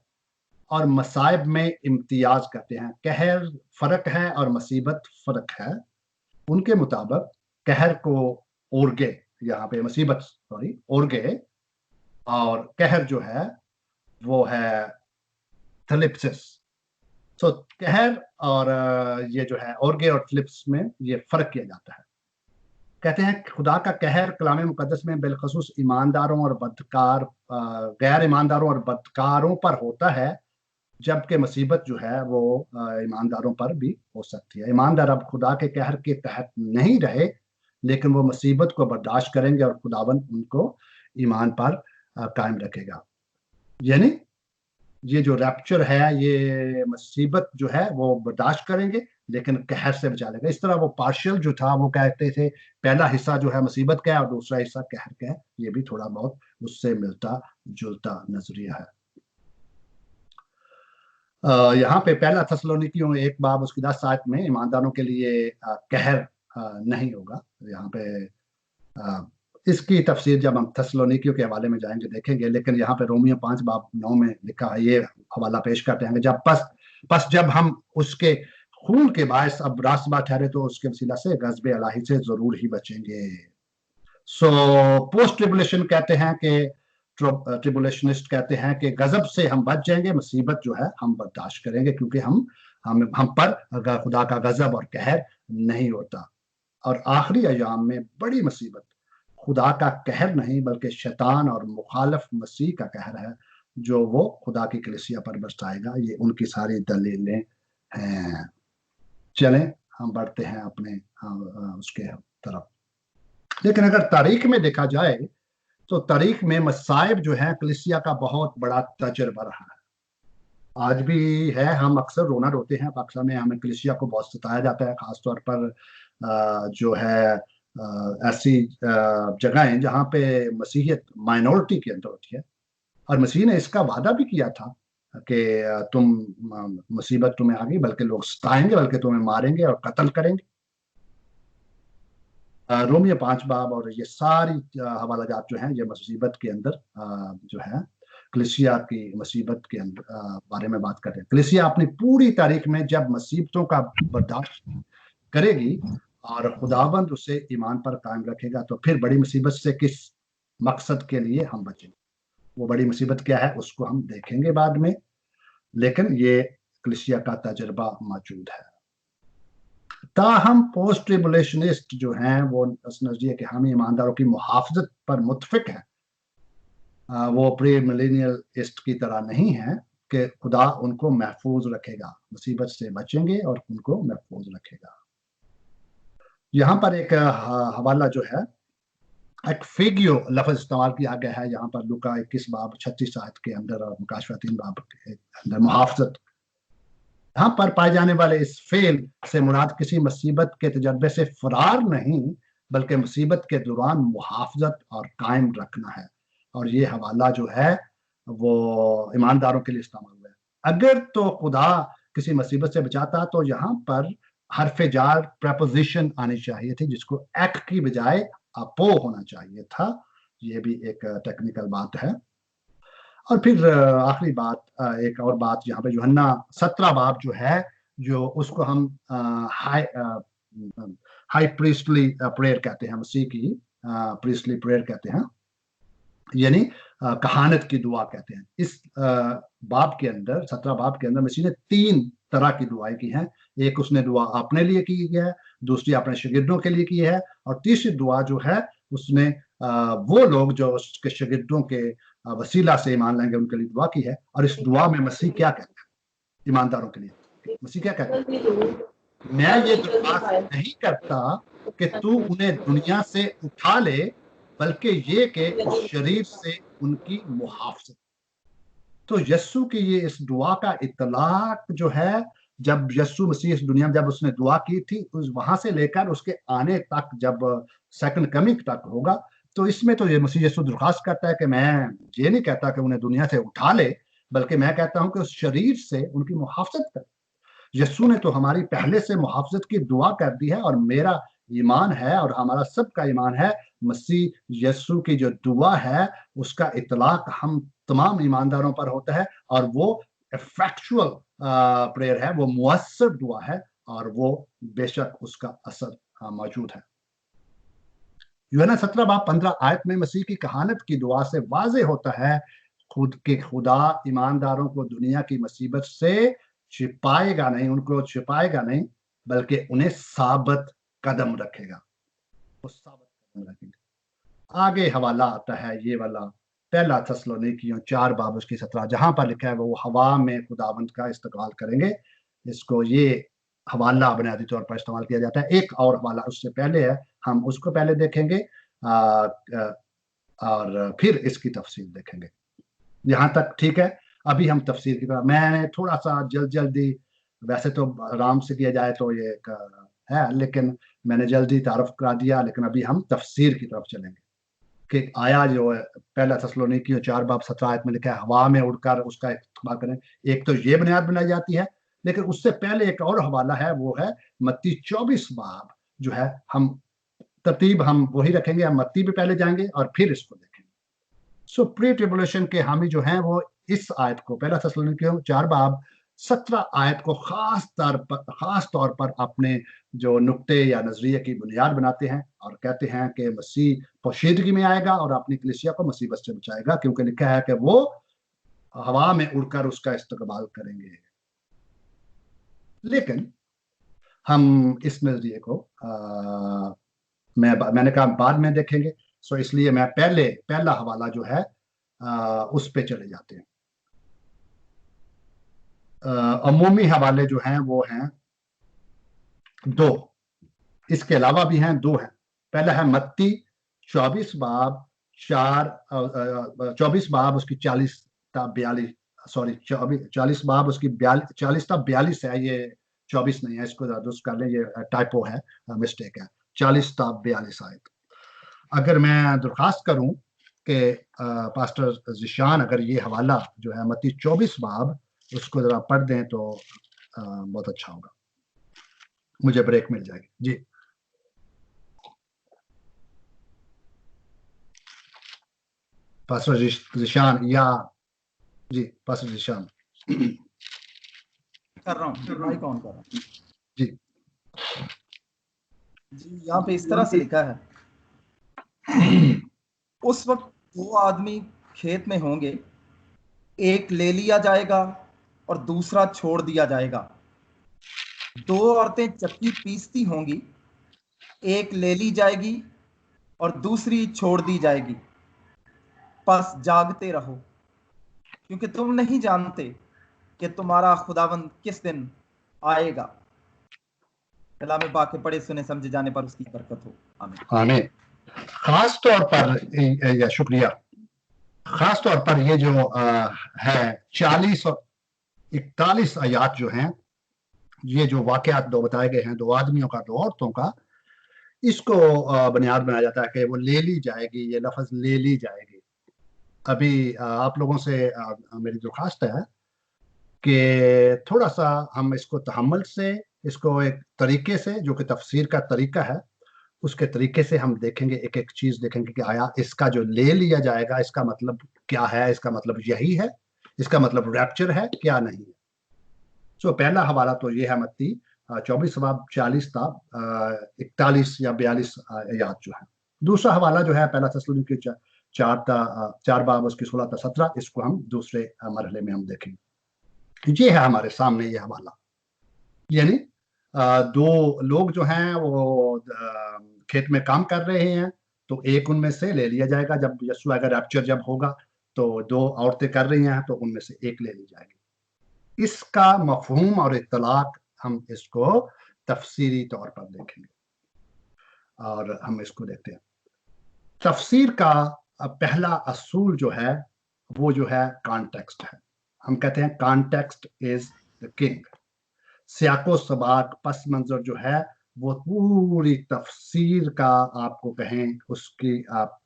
और मसाइब में इम्तियाज करते हैं। कहर फर्क है और मुसीबत फर्क है। उनके मुताबिक कहर को ओरगे, यहाँ पे मुसीबत सॉरी ओरगे, और कहर जो है वो है थलिप्सिस। तो कहर और ये जो है ओरगे और थलिप्स में ये फर्क किया जाता है। कहते हैं खुदा का कहर कलाम मुकद्दस में बिलखसूस ईमानदारों और बदकार गैर ईमानदारों और बदकारों पर होता है, जबकि मुसीबत जो है वो ईमानदारों पर भी हो सकती है। ईमानदार अब खुदा के कहर के तहत नहीं रहे, लेकिन वो मुसीबत को बर्दाश्त करेंगे और खुदावंद उनको ईमान पर कायम रखेगा। यानी ये जो रैप्चर है, ये मुसीबत जो है वो बर्दाश्त करेंगे लेकिन कहर से बचा लेगा। इस तरह वो पार्शियल जो था वो कहते थे पहला हिस्सा जो है मुसीबत का है और दूसरा हिस्सा कहर का है। ये भी थोड़ा बहुत उससे मिलता जुलता नजरिया है। यहाँ पे पहला थस्सलुनीकियों 1 बाब उसकी 10 आयत में ईमानदारों के लिए कहर नहीं होगा। यहाँ पे इसकी तफसीर जब हम थस्सलुनीकियों के हवाले में जाएंगे देखेंगे, लेकिन यहाँ पे रोमियो 5 बाब 9 में लिखा है, ये हवाला पेश करते हैं जब जब हम उसके खून के बायस अब रास्तबा ठहरे तो उसके वसीला से गज़ब इलाही से जरूर ही बचेंगे। सो पोस्ट ट्रिबुलेशन कहते हैं कि ट्रिबुलेशनिस्ट कहते हैं कि गजब से हम बच जाएंगे, मुसीबत जो है हम बर्दाश्त करेंगे क्योंकि हम पर खुदा का गजब और कहर नहीं होता। और आखिरी अयाम में बड़ी मुसीबत खुदा का कहर नहीं बल्कि शैतान और मुखालिफ मसीह का कहर है, जो वो खुदा की कलीसिया पर बरसाएगा। ये उनकी सारी दलीलें हैं। चलें हम बढ़ते हैं अपने उसके तरफ। लेकिन अगर तारीख में देखा जाए तो तारीख में मसाइब जो है कलीसिया का बहुत बड़ा तजर्बा रहा है। आज भी है, हम अक्सर रोना रोते हैं। पाकिस्तान में हमें कलीसिया को बहुत सताया जाता है, खासतौर पर जो है ऐसी जगहें जहाँ पे मसीहियत माइनॉरिटी के अंदर होती है। और मसीह ने इसका वादा भी किया था कि तुम मुसीबत तुम्हें आ गई, बल्कि लोग सताएंगे, बल्कि तुम्हें मारेंगे और कत्ल करेंगे। रोमियो 5 बाब और ये सारी हवाला जात जो हैं ये मुसीबत के अंदर जो है कलीसिया की मुसीबत के अंदर बारे में बात करते हैं। कलीसिया अपनी पूरी तारीख में जब मुसीबतों का बर्दाश्त करेगी और खुदाबंद उसे ईमान पर कायम रखेगा, तो फिर बड़ी मुसीबत से किस मकसद के लिए हम बचेंगे। वो बड़ी मुसीबत क्या है उसको हम देखेंगे बाद में, लेकिन ये कलीसिया का तजर्बा मौजूद है। ताहम पोस्ट ट्रिबुलेशनिस्ट जो हैं वो इस नजरिए के हामी ईमानदारों की मुहाफजत पर मुतफिक है। वो प्री मिलेनियलिस्ट की तरह नहीं है कि खुदा उनको महफूज रखेगा, मुसीबत से बचेंगे और उनको महफूज रखेगा। यहाँ पर एक हवाला जो है एक फिगियो लफ्ज इस्तेमाल किया गया है यहाँ पर लूका 21 बाब 36 आयत के अंदर और मुकाशवा 3 बाब के अंदर मुहाफजत। यहाँ पर पाए जाने वाले इस फेल से मुराद किसी मुसीबत के तजर्बे से फरार नहीं बल्कि मुसीबत के दौरान मुहाफजत और कायम रखना है। और ये हवाला जो है वो ईमानदारों के लिए इस्तेमाल हुआ है। अगर तो खुदा किसी मुसीबत से बचाता तो यहाँ पर हरफ जार प्रपोजिशन आनी चाहिए थी, जिसको एक की बजाय अपो होना चाहिए था। ये भी एक टेक्निकल बात है। और फिर आखिरी बात, एक और बात यहाँ पे यूहन्ना 17 बाब जो है, जो उसको हम हाई प्रीस्टली प्रेयर कहते हैं, मसीह की प्रीस्टली प्रेयर कहते हैं, यानी कहानत की दुआ कहते हैं। इस बाब के अंदर 17 बाब के अंदर मसीह ने 3 तरह की दुआएं की हैं। एक उसने दुआ अपने लिए की है, दूसरी अपने शागिर्दों के लिए की है, और तीसरी दुआ जो है उसने वो लोग जो उसके शागिर्दों के वसीला से ईमान लाएंगे उनके लिए दुआ की है। और इस दुआ में मसीह क्या कहता है ईमानदारों के लिए? मसीह क्या कहता है? मैं ये दरख्वास्त नहीं करता कि तू उन्हें दुनिया से उठा ले, बल्कि ये कि उस शरीर से उनकी मुहाफजत। तो यस्सु की ये इस दुआ का इतलाक जो है, जब यस्सु मसीह इस दुनिया में जब उसने दुआ की थी, उस वहां से लेकर उसके आने तक, जब सेकंड कमिंग तक होगा, तो इसमें तो ये मसीह यस्सु दरख्वास्त करता है कि मैं ये नहीं कहता कि उन्हें दुनिया से उठा ले, बल्कि मैं कहता हूं कि उस शरीर से उनकी मुहाफजत कर। यस्सु ने तो हमारी पहले से मुहाफजत की दुआ कर दी है, और मेरा ईमान है और हमारा सबका ईमान है मसीह यस्सु की जो दुआ है उसका इतलाक हम तमाम ईमानदारों पर होता है, और वो इफेक्चुअल प्रेयर है, वो मुअस्सर दुआ है, और वो बेशक उसका असर मौजूद है। यूहन्ना 17 बाब 15 आयत में मसीह की कहानत की दुआ से वाज़ेह होता है खुद के खुदा ईमानदारों को दुनिया की मुसीबत से छिपाएगा नहीं, उनको छिपाएगा नहीं, बल्कि उन्हें साबित कदम रखेगा, वो साबित कदम रखेंगे। आगे हवाला आता है ये वाला, पहला थिस्सलुनीकियों 4 बाब उसकी 17, जहां पर लिखा है वो हवा में खुदावंद का इस्तकबाल करेंगे। इसको ये हवाला बुनियादी तौर पर इस्तेमाल किया जाता है। एक और हवाला उससे पहले है, हम उसको पहले देखेंगे और फिर इसकी तफसील देखेंगे। यहाँ तक ठीक है? अभी हम तफसीर की तरफ, मैंने थोड़ा सा जल्दी, वैसे तो आराम से किया जाए तो ये है, लेकिन मैंने जल्दी तारुफ करा दिया, लेकिन अभी हम तफसीर की तरफ चलेंगे कि आया जो है पहला थिस्सलुनीकियों 4 बाब 17 आयत में लिखा है हवा में उड़कर उसका इस्तेमाल करें। एक तो ये बुनियाद बनाई जाती है, लेकिन उससे पहले एक और हवाला है, वो है मत्ती 24 बाब जो है। हम तरतीब हम वही रखेंगे, हम मत्ती पे पहले जाएंगे और फिर इसको देखेंगे। सो प्री ट्रिब्युलेशन के हामी जो हैं वो इस आयत को, पहला थिस्सलुनीकियों 4 बाब 17 आयत को खास तौर पर अपने जो नुक्ते या नजरिए की बुनियाद बनाते हैं, और कहते हैं कि मसीह पोशीदगी में आएगा और अपनी कलीसिया को मुसीबत से बचाएगा, क्योंकि लिखा है कि वो हवा में उड़कर उसका इस्तकबाल करेंगे। लेकिन हम इस नजरिए को मैंने कहा बाद में देखेंगे, सो इसलिए मैं पहला हवाला जो है उस पे चले जाते हैं। अमूमी हवाले जो हैं वो हैं 2, इसके अलावा भी हैं 2 हैं। पहला है मत्ती 24 बाब 24 बाब उसकी 40 ता 42, सॉरी 40 बाब उसकी 40 ता 42 है, ये 24 नहीं है, इसको दुरुस्त कर लें, ये टाइपो है, मिस्टेक है, 40 ता 42 आयत। अगर मैं दरख्वास्त करूं कि पास्टर ज़िशान अगर ये हवाला जो है मत्ती 24 बाब उसको जरा पढ़ दें तो बहुत अच्छा होगा, मुझे ब्रेक मिल जाएगी। जी पास्टर ज़िशान, या जी पास्टर ज़िशान कर रहा हूँ, माइक ऑन कर रहा हूँ जी। जी यहाँ पे इस तरह से लिखा है, उस वक्त 2 आदमी खेत में होंगे, एक ले लिया जाएगा और दूसरा छोड़ दिया जाएगा। 2 औरतें चक्की पीसती होंगी, एक ले ली जाएगी और दूसरी छोड़ दी जाएगी। बस जागते रहो, क्योंकि तुम नहीं जानते कि तुम्हारा खुदावंद किस दिन आएगा। कलाम पाक के पढ़े सुने समझे जाने पर उसकी बरकत हो। आमीन आमीन। खास तौर पर या शुक्रिया, खास तौर पर ये जो है 40 और 41 आयात जो हैं, ये जो वाकयात 2 बताए गए हैं, 2 आदमियों का 2 औरतों का, इसको बुनियाद बनाया जाता है कि वो ले ली जाएगी, ये लफ्ज़ ले ली जाएगी। अभी आप लोगों से मेरी दरख्वास्त है कि थोड़ा सा हम इसको तहम्मुल से, इसको एक तरीके से जो कि तफसीर का तरीका है उसके तरीके से हम देखेंगे, एक एक चीज देखेंगे कि आया इसका जो ले लिया जाएगा इसका मतलब क्या है, इसका मतलब यही है, इसका मतलब रैप्चर है क्या नहीं है। सो पहला हवाला तो ये है मत्ती 24 बाब 40 ता 41 या 42 आयत जो है। दूसरा हवाला जो है पहला थिस्सलुनीकियों 4 बाब उसकी 16 ता 17, इसको हम दूसरे मरहले में हम देखेंगे। ये है हमारे सामने ये हवाला, यानी 2 लोग जो हैं वो खेत में काम कर रहे हैं, तो एक उनमें से ले लिया जाएगा जब यीशु आएगा, रैप्चर जब होगा, तो 2 औरतें कर रही हैं तो उनमें से एक ले ली जाएगी। इसका मफहूम और इत्तलाक हम इसको तफसीरी तौर पर देखेंगे और हम इसको देखते हैं। तफसीर का पहला असूल जो है वो जो है कॉन्टेक्स्ट है। हम कहते हैं कॉन्टेक्स्ट इज द किंग। सियाको सबाक पस मंजर जो है वो पूरी तफसीर का आपको कहें उसकी आप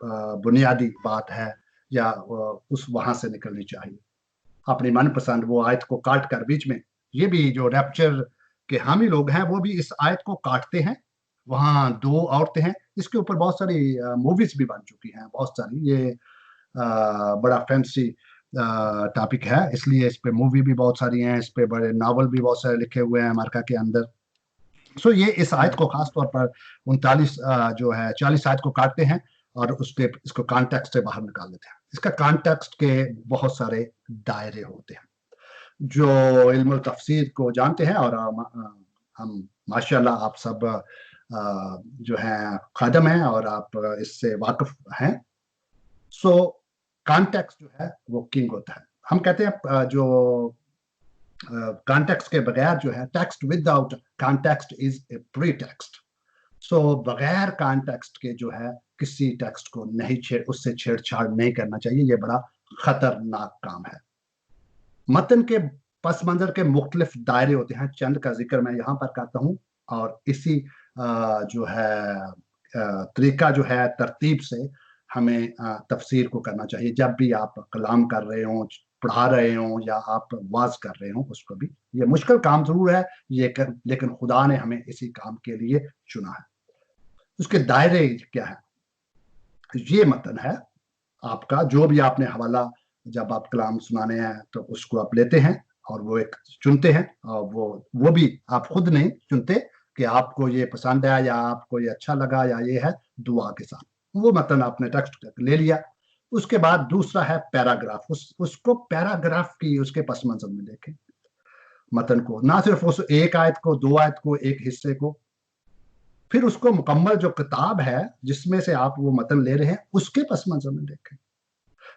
बुनियादी बात है या उस वहां से निकलनी चाहिए। अपनी मनपसंद वो आयत को काट कर बीच में, ये भी जो रैप्चर के हामी लोग हैं वो भी इस आयत को काटते हैं। वहाँ 2 औरतें हैं, इसके ऊपर बहुत सारी मूवीज भी बन चुकी हैं, बहुत सारी। ये बड़ा फैंसी टॉपिक है, इसलिए इस पे मूवी भी बहुत सारी हैं, इस पे बड़े नावल भी बहुत सारे लिखे हुए हैं अमेरिका के अंदर। सो ये इस आयत को खास तौर पर 39 जो है 40 आयत को काटते हैं और उसके इसको कॉन्टेक्स्ट से बाहर निकाल देते हैं। इसका कॉन्टेक्स्ट के बहुत सारे दायरे होते हैं। जो इल्म तफसीर को जानते हैं, और हम माशाल्लाह आप सब जो हैं खादम हैं और आप इससे वाकिफ हैं। सो कॉन्टेक्स्ट जो है वो किंग होता है। हम कहते हैं जो कॉन्टेक्स्ट के बगैर जो है, text without context is a pretext. So बगैर कॉन्टेक्स्ट के जो है किसी टेक्स्ट को नहीं उससे छेड़छाड़ नहीं करना चाहिए। ये बड़ा खतरनाक काम है। मतन के पस मंजर के मुख्तलिफ दायरे होते हैं, चंद का जिक्र मैं यहाँ पर करता हूँ, और इसी जो है तरीका जो है तरतीब से हमें तफसीर को करना चाहिए। जब भी आप कलाम कर रहे हो, पढ़ा रहे हो या आप वाज कर रहे हो, उसको भी। ये मुश्किल काम जरूर है लेकिन खुदा ने हमें इसी काम के लिए चुना है। उसके दायरे क्या है? ये मतन है आपका, जो भी आपने हवाला जब आप कलाम सुनाने हैं तो उसको आप लेते हैं और वो एक चुनते हैं, और वो भी आप खुद नहीं चुनते कि आपको ये पसंद है या आपको ये अच्छा लगा या ये है, दुआ के साथ वो मतन आपने टेक्स्ट ले लिया। उसके बाद दूसरा है पैराग्राफ। उसको पैराग्राफ की उसके पस मंजर में देखें मतन को, ना सिर्फ उस एक आयत को, 2 आयत को, एक हिस्से को, फिर उसको मुकम्मल जो किताब है जिसमें से आप वो मतन ले रहे हैं उसके पस मंजर में देखें।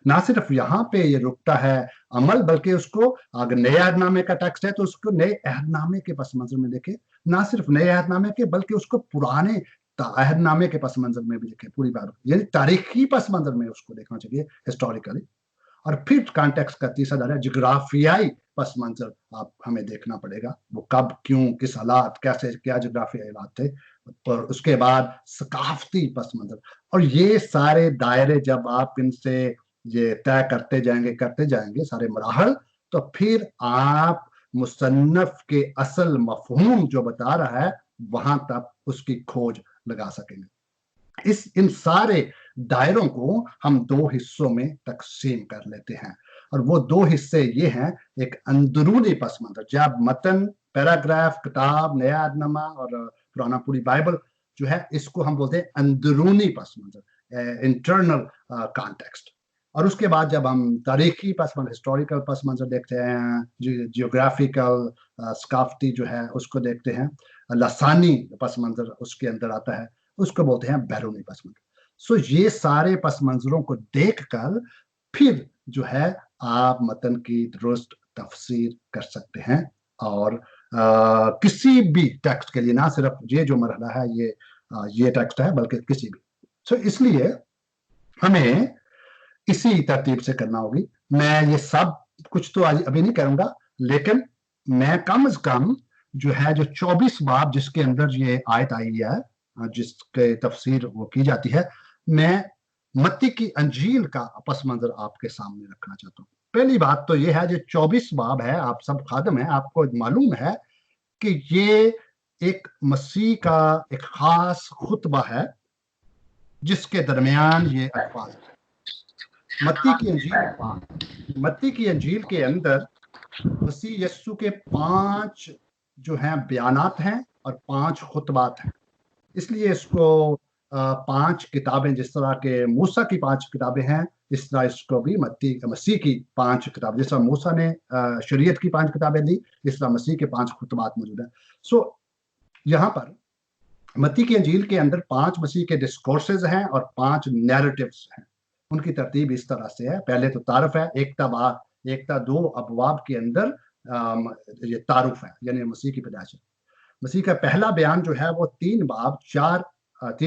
ना सिर्फ यहाँ पे ये रुकता है अमल, बल्कि उसको अगर नए अहदनामे का टेक्स्ट है तो उसको नए अहदनामे के पस मंजर में देखें। ना सिर्फ नए अहदनामे के बल्कि उसको पुराने अहदनामे के पस मंजर में भी देखें, पूरी बात, यानी तारीखी पस मंजर में उसको देखना चाहिए, हिस्टोरिकली। और फिर कॉन्टेक्स्ट का तीसरा दायरा जोग्राफियाई पस मंजर आप हमें देखना पड़ेगा, वो कब, क्यों, किस हालात, कैसे, क्या जोग्राफियाई हालात थे। और उसके बाद सकाफती पस मंजर। और ये सारे दायरे जब आप इनसे ये तय करते जाएंगे सारे मराहल, तो फिर आप मुसन्नफ के असल मफहूम जो बता रहा है वहां तक उसकी खोज लगा सकेंगे। इन सारे दायरों को हम 2 हिस्सों में तकसीम कर लेते हैं, और वो 2 हिस्से ये हैं, एक अंदरूनी पस मंजर, जब मतन, पैराग्राफ, किताब, नया अहदनामा और पुराना पूरी बाइबल जो है, इसको हम बोलते हैं अंदरूनी पस मंजर, इंटरनल कॉन्टेक्स्ट। और उसके बाद जब हम तारीखी पस मंजर, हिस्टोरिकल पस मंजर देखते हैं, जियोग्राफिकल सकाफती जो है उसको देखते हैं, लसानी पस मंजर उसके अंदर आता है, उसको बोलते हैं बैरूनी पस मंजर। सो ये सारे पस मंजरों को देखकर फिर जो है आप मतन की दुरुस्त तफसीर कर सकते हैं। और किसी भी टेक्स्ट के लिए, ना सिर्फ ये जो मरहला है ये टेक्स्ट है, बल्कि किसी भी। सो इसलिए हमें इसी तरतीब से करना होगी। मैं ये सब कुछ तो अभी नहीं करूंगा, लेकिन मैं कम से कम जो है, जो 24 बाब जिसके अंदर ये आयत आई है, जिसके तफसीर वो की जाती है, मैं मत्ती की अंजील का पस मंजर आपके सामने रखना चाहता हूँ। पहली बात तो ये है, जो 24 बाब है, आप सब खादम है, आपको मालूम है कि ये एक मसीह का एक खास खुतबा है जिसके दरमियान ये अल्फाज है। मत्ती की अंजील के अंदर मसीह यस्सु के 5 जो हैं बयानात हैं और 5 खुतबात हैं, इसलिए इसको 5 किताबें, जिस तरह के मूसा की 5 किताबें हैं, इस तरह इसको भी मसीह की 5 किताबें, जिस तरह मूसा ने शरीयत की 5 किताबें दी, इस तरह मसीह के 5 खुतबात मौजूद हैं। सो यहाँ पर मत्ती की अंजील के अंदर 5 मसीह के डिस्कोर्सेज हैं और 5 नैरेटिव्स हैं। उनकी तरतीब इस तरह से है, पहले तो तारफ है, एकता 2 अबवाब के अंदर ये तारुफ है, यानी मसीह की पैदाइश है। मसीह का पहला बयान जो है वो 3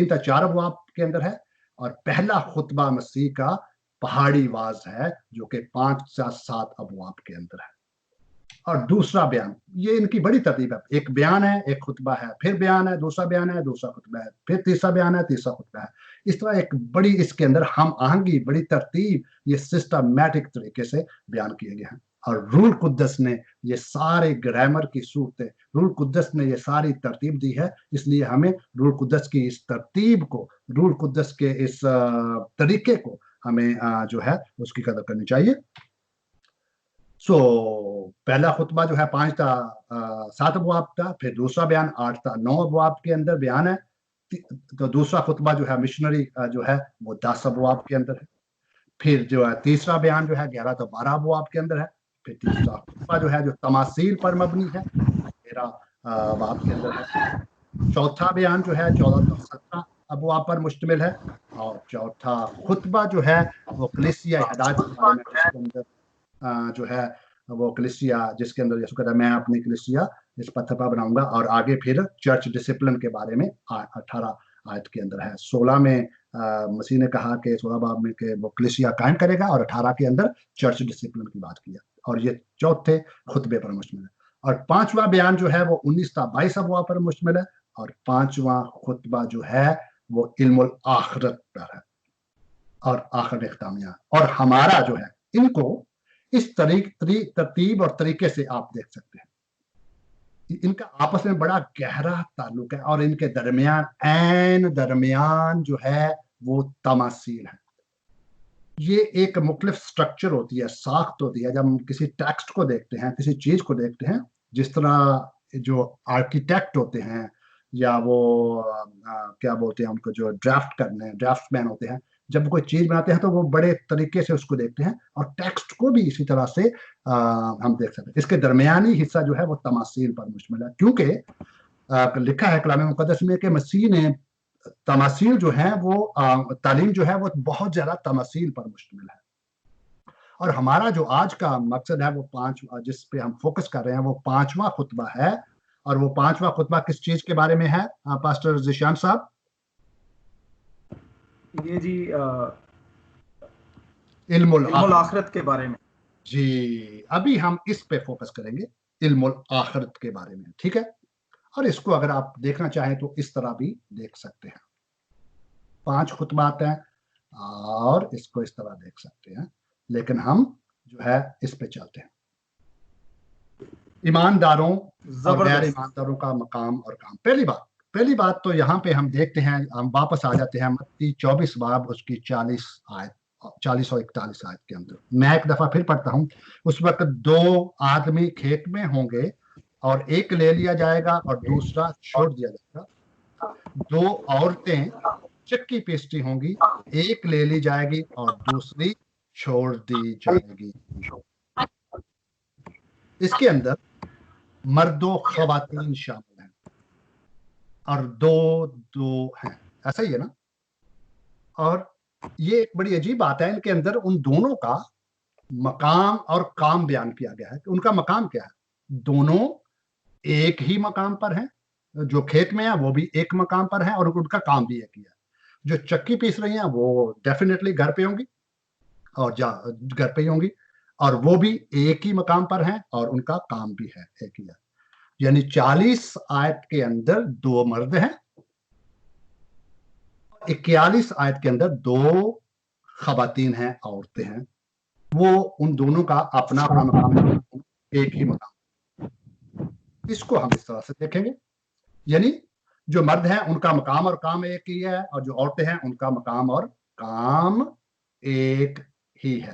ta 4 अबवाब के अंदर है, और पहला खुतबा मसीह का पहाड़ी वाज है जो कि 5 से 7 अबवाब के अंदर है। और दूसरा बयान, ये इनकी बड़ी तरतीब है, एक बयान है, एक खुतबा है, फिर बयान है, दूसरा बयान है, दूसरा खुतबा है, फिर तीसरा बयान है, तीसरा खुतबा है। इस तरह एक बड़ी इसके अंदर हम आहंगी, बड़ी तरतीब, ये सिस्टमैटिक तरीके से बयान किए गए हैं। और रूल कुद्दस ने ये सारे ग्रामर की सूरतें, रूल कुद्दस ने ये सारी तरतीब दी है, इसलिए हमें रूल कुद्दस की इस तरतीब को, रूल कुद्दस के इस तरीके को हमें जो है उसकी कदर करनी चाहिए। पहला खुतबा जो है 5 ta 7 अबवाब का, फिर दूसरा बयान 8 ta 9 अबवाब के अंदर बयान है, तो दूसरा खुतबा जो है मिशनरी जो है वो 10 अबवाब के अंदर है, फिर जो है तीसरा बयान जो है 11 ta 12 अबवाब के अंदर है, फिर तीसरा खुतबा जो है जो तमासील पर मबनी है 13 अबवाब के अंदर है, चौथा बयान जो है 14 ta 17 अबवाब पर मुश्तमिल है, और चौथा खुतबा जो है वो कलीसिया हिदायत के बारे में, उसके अंदर जो है वो कलीसिया जिसके अंदर यीशु कहता है मैं अपनी कलीसिया इस पत्थर पर बनाऊंगा, और आगे फिर चर्च डिसिप्लिन के बारे में 18 आयत के अंदर है। 16 में मसीह ने कहा कि 16 बाब में कि वो कलीसिया कायम करेगा, और 18 के अंदर चर्च डिसिप्लिन की बात किया, और ये चौथे खुतबे पर मुश्तमिल है। और 5वां बयान जो है वो 19 ta 22 अबवाब पर मुश्तमिल है, और 5वां खुतबा जो है वो इल्मुल आखिरत पर है, और आखिर इख्तामिया। और हमारा जो है इनको इस तरतीब और तरीके से आप देख सकते हैं, इनका आपस में बड़ा गहरा ताल्लुक है, और इनके दरमियान जो है वो तमासील है। ये एक मुख्तलिफ स्ट्रक्चर होती है, साख्त होती है। जब हम किसी टेक्स्ट को देखते हैं, किसी चीज को देखते हैं, जिस तरह जो आर्किटेक्ट होते हैं या वो क्या बोलते हैं उनको, जो ड्राफ्टमैन होते हैं, जब कोई चीज बनाते हैं तो वो बड़े तरीके से उसको देखते हैं, और टेक्स्ट को भी इसी तरह से हम देख सकते हैं। इसके दरमियानी हिस्सा जो है वो तमासील पर मुश्तमिल है, क्योंकि लिखा है कलाम मुकद्दस में कि मसीह ने तमासील जो है वो तालीम जो है वो बहुत ज्यादा तमासील पर मुश्तमिल है। और हमारा जो आज का मकसद है वो जिस पे हम फोकस कर रहे हैं वो 5वां खुतबा है, और वो 5वां खुतबा किस चीज के बारे में है पास्टर ज़िशान साहब? ये जी इल्मुल आखिरत के बारे में। जी, अभी हम इस पे फोकस करेंगे, इल्मुल आखिरत के बारे में, ठीक है? और इसको अगर आप देखना चाहें तो इस तरह भी देख सकते हैं। 5 खुतबात हैं और इसको इस तरह देख सकते हैं, लेकिन हम जो है इस पे चलते हैं। ईमानदारों और गैर ईमानदारों का मकाम और काम। पहली बात तो यहाँ पे हम देखते हैं, हम वापस आ जाते हैं मत्ती 24 बाब उसकी 40 और 41 आयत के अंदर। मैं एक दफा फिर पढ़ता हूँ। उस वक्त 2 आदमी खेत में होंगे, और एक ले लिया जाएगा और दूसरा छोड़ दिया जाएगा। 2 औरतें चक्की पीसती होंगी, एक ले ली जाएगी और दूसरी छोड़ दी जाएगी। इसके अंदर मर्दों ख़वातीन शामिल हैं, और 2 हैं, ऐसा ही है ना? और ये एक बड़ी अजीब बात है, इनके अंदर उन दोनों का मकाम और काम बयान किया गया है कि उनका मकाम क्या है। दोनों एक ही मकाम पर हैं, जो खेत में है वो भी एक मकाम पर है, और उनका काम भी एक ही है। जो चक्की पीस रही हैं वो डेफिनेटली घर पे होंगी, और घर पे ही होंगी, और वो भी एक ही मकाम पर हैं, और उनका काम भी है एक ही है। यानी 40 आयत के अंदर 2 मर्द हैं, 41 आयत के अंदर 2 खवातीन हैं, औरतें हैं। वो उन दोनों का अपना अपना मकाम है, एक ही मकाम। इसको हम इस तरह से देखेंगे, यानी जो मर्द हैं उनका मकाम और काम एक ही है, और जो औरतें हैं उनका मकाम और काम एक ही है।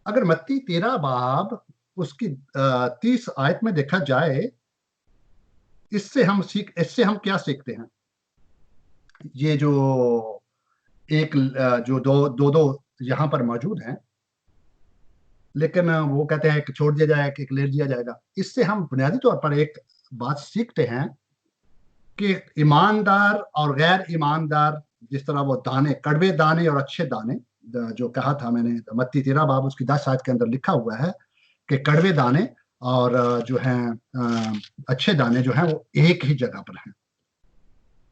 अगर मत्ती 13 बाब उसकी 30 आयत में देखा जाए, इससे हम क्या सीखते हैं? ये जो जो दो यहां पर मौजूद हैं, लेकिन वो कहते हैं कि छोड़ दिया जाए, कि ले दिया जाएगा। इससे हम बुनियादी तौर पर एक बात सीखते हैं कि ईमानदार और गैर ईमानदार जिस तरह वो दाने, कड़वे दाने और अच्छे दाने, जो कहा था मैंने, मत्ती 13 बाब उसकी 10 आयत के अंदर लिखा हुआ है कि कड़वे दाने और जो हैं अच्छे दाने जो हैं वो एक ही जगह पर हैं।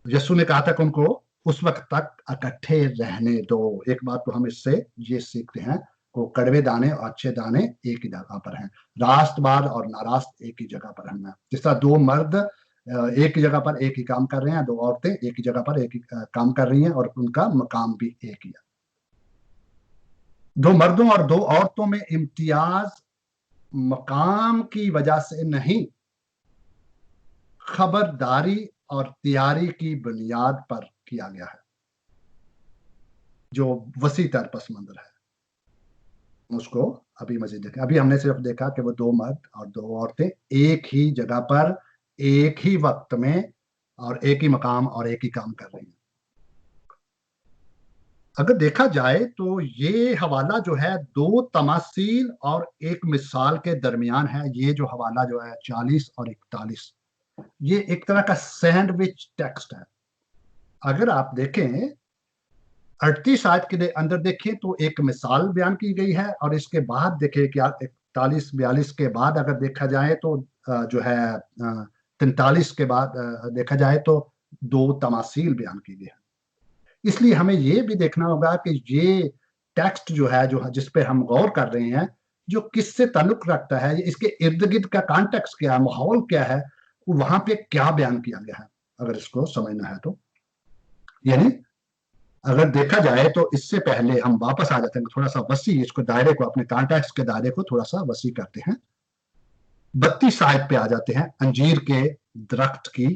यीशु ने कहा था कि उनको उस वक्त तक इकट्ठे रहने दो। एक बात तो हम इससे ये सीखते हैं को कड़वे दाने और अच्छे दाने एक ही जगह पर हैं, रास्तबाज और नारास्त एक ही जगह पर हैं। जिस तरह दो मर्द एक ही जगह पर एक ही काम कर रहे हैं, दो औरतें एक ही जगह पर एक ही काम कर रही हैं और उनका मकाम भी एक ही है। दो मर्दों और दो औरतों में इम्तियाज मकाम की वजह से नहीं, खबरदारी और तैयारी की बुनियाद पर किया गया है, जो वसी तर पस मंजर है। उसको अभी मजीद देखें। अभी हमने सिर्फ देखा कि वो दो मर्द और दो औरतें एक ही जगह पर एक ही वक्त में और एक ही मकाम और एक ही काम कर रही हैं। अगर देखा जाए तो ये हवाला जो है दो तमासील और एक मिसाल के दरमियान है। ये जो हवाला जो है 40 और 41, ये एक तरह का सैंडविच टेक्स्ट है। अगर आप देखें 38 आयत के अंदर देखें तो एक मिसाल बयान की गई है, और इसके बाद देखें कि 41-42 के बाद अगर देखा जाए तो जो है 43 के बाद देखा जाए तो दो तमासील बयान की गई है। इसलिए हमें ये भी देखना होगा कि ये टेक्स्ट जो है, जो जिस पे हम गौर कर रहे हैं, जो किससे ताल्लुक रखता है, इसके इर्द गिर्द का कॉन्टेक्स्ट क्या है, माहौल क्या है, वहां पे क्या बयान किया गया है, अगर इसको समझना है तो। यानी अगर देखा जाए तो इससे पहले हम वापस आ जाते हैं, थोड़ा सा वसी इसको दायरे को, अपने कॉन्टेक्स्ट के दायरे को थोड़ा सा वसी करते हैं। 32 आयत पे आ जाते हैं। अंजीर के दरख्त की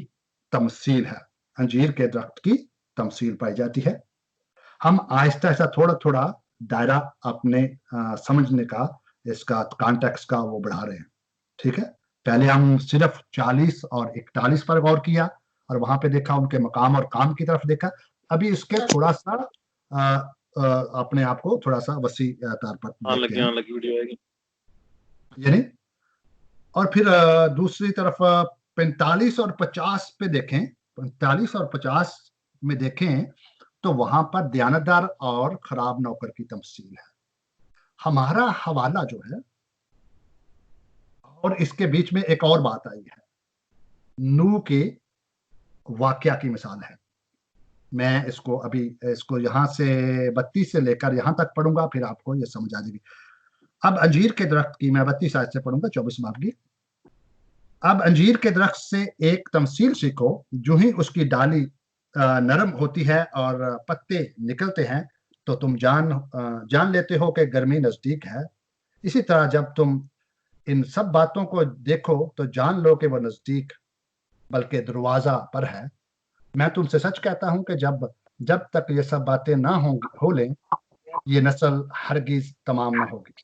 तमसील है, अंजीर के दरख्त की तमसील पाई जाती है। हम आहिस्ता आहिस्ता थोड़ा थोड़ा दायरा अपने समझने का, इसका कॉन्टेक्स्ट का वो बढ़ा रहे हैं। ठीक है, पहले हम सिर्फ 40 और 41 पर गौर किया और वहां पे देखा उनके मकाम और काम की तरफ देखा। अभी इसके थोड़ा सा अपने आप को थोड़ा सा वसी तौर पर देखते हैं। यानी और फिर दूसरी तरफ 45 और 50 पे देखें, 45 और 50 में देखें तो वहां पर दयानतदार और खराब नौकर की तमसील है। हमारा हवाला जो है, और इसके बीच में एक और बात आई है, नूह के वाकया की मिसाल है। मैं इसको अभी इसको यहां से 32 से लेकर यहां तक पढ़ूंगा, फिर आपको ये समझ आ जाएगी। अब अंजीर के दरख्त की मैं 32 आयत से पढ़ूंगा 24 बाब की। अब अंजीर के दरख्त से एक तमसील सीखो, जो ही उसकी डाली नरम होती है और पत्ते निकलते हैं तो तुम जान लेते हो कि गर्मी नजदीक है। इसी तरह जब तुम इन सब बातों को देखो तो जान लो कि वो नजदीक बल्कि दरवाजा पर है। मैं तुमसे सच कहता हूं कि जब तक ये सब बातें ना हो लें, ये नस्ल हरगिज तमाम ना होगी।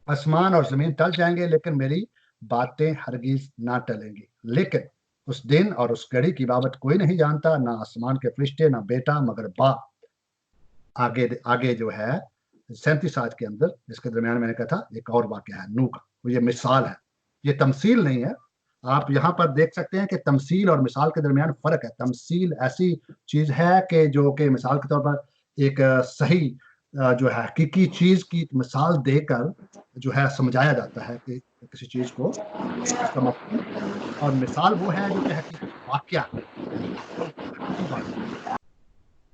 आसमान और जमीन टल जाएंगे लेकिन मेरी बातें हरगिज ना टलेंगी। लेकिन उस दिन और उस घड़ी की बाबत कोई नहीं जानता, ना आसमान के फरिश्ते, ना बेटा, मगर बाप। आगे जो है 37 आयत के अंदर, इसके दरमियान मैंने कहा था एक और वाकया है नूह का, ये मिसाल है, ये तमसील नहीं है। आप यहाँ पर देख सकते हैं कि तमसील और मिसाल के दरमियान फर्क है। तमसील ऐसी चीज है कि जो कि मिसाल के तौर पर एक सही जो है हकीकी चीज की मिसाल देकर जो है समझाया जाता है कि किसी चीज को उसका मतलब, और मिसाल वो है जो कि हकीकी वाकया,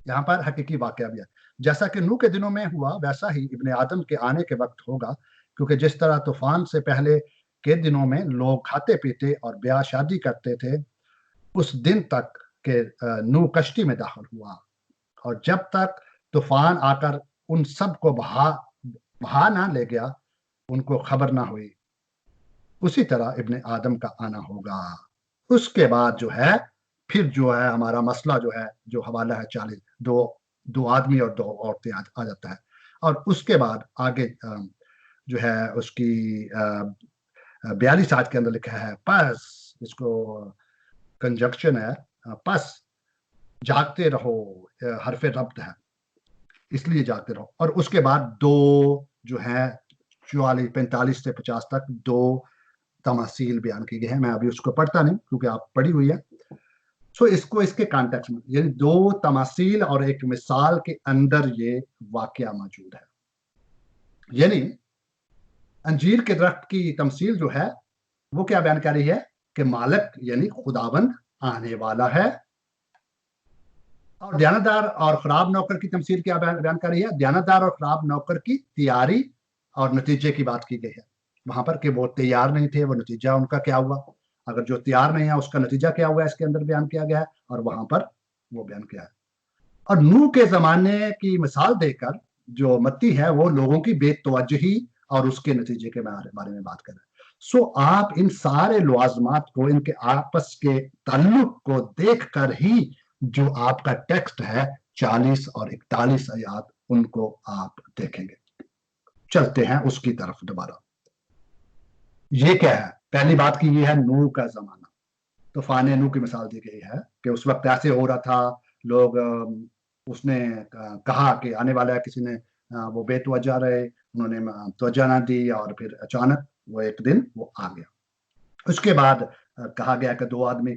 यहाँ पर हकीकी वाकया भी है। जैसा कि नूह के दिनों में हुआ वैसा ही इब्ने आदम के आने के वक्त होगा, क्योंकि जिस तरह तूफान से पहले के दिनों में लोग खाते पीते और ब्याह शादी करते थे, उस दिन तक के नूह कश्ती में दाखिल हुआ, और जब तक तूफान आकर उन सब को बहा ना ले गया, उनको खबर ना हुई, उसी तरह इब्ने आदम का आना होगा। उसके बाद जो है फिर जो है हमारा मसला जो है, जो हवाला है 40, दो आदमी और दो औरतें आ जाता है। और उसके बाद आगे जो है उसकी 42 आयत के अंदर लिखा है पस, इसको कंजक्शन है, पस जागते रहो, हरफे रब्त है, इसलिए जागते रहो। और उसके बाद दो जो है 45 से 50 तक दो तमासील बयान की गई है। मैं अभी उसको पढ़ता नहीं क्योंकि आप पढ़ी हुई है। सो इसको इसके कॉन्टेक्स्ट में, यानी दो तमासील और एक मिसाल के अंदर ये वाकया मौजूद है। यानी अंजीर के दरख्त की तमसील जो है वो क्या बयान कर रही है कि मालिक यानी खुदाबंद आने वाला है, और दयानतदार और खराब नौकर की तमसील क्या बयान कर रही है, दयानतदार और खराब नौकर की तैयारी और नतीजे की बात की गई है वहां पर, कि वो तैयार नहीं थे, वो नतीजा उनका क्या हुआ, अगर जो तैयार नहीं है उसका नतीजा क्या हुआ, इसके अंदर बयान किया गया है, और वहां पर वो बयान किया है। और नूह के जमाने की मिसाल देकर जो मत्ती है वो लोगों की बेतवज्जही और उसके नतीजे के बारे में बात कर रहे हैं। सो आप इन सारे लवाजमात को, इनके आपस के ताल्लुक को देखकर ही जो आपका टेक्स्ट है 40 और 41 आयात, उनको आप देखेंगे। चलते हैं उसकी तरफ दोबारा। ये क्या है, पहली बात की ये है नूह का जमाना। तूफान नूह की मिसाल दी गई है कि उस वक्त ऐसे हो रहा था, लोग उसने कहा कि आने वाला है, किसी ने वो बेतवज्जा रहे, उन्होंने तवज्जो ना दी, और फिर अचानक वो एक दिन वो आ गया। उसके बाद कहा गया कि दो आदमी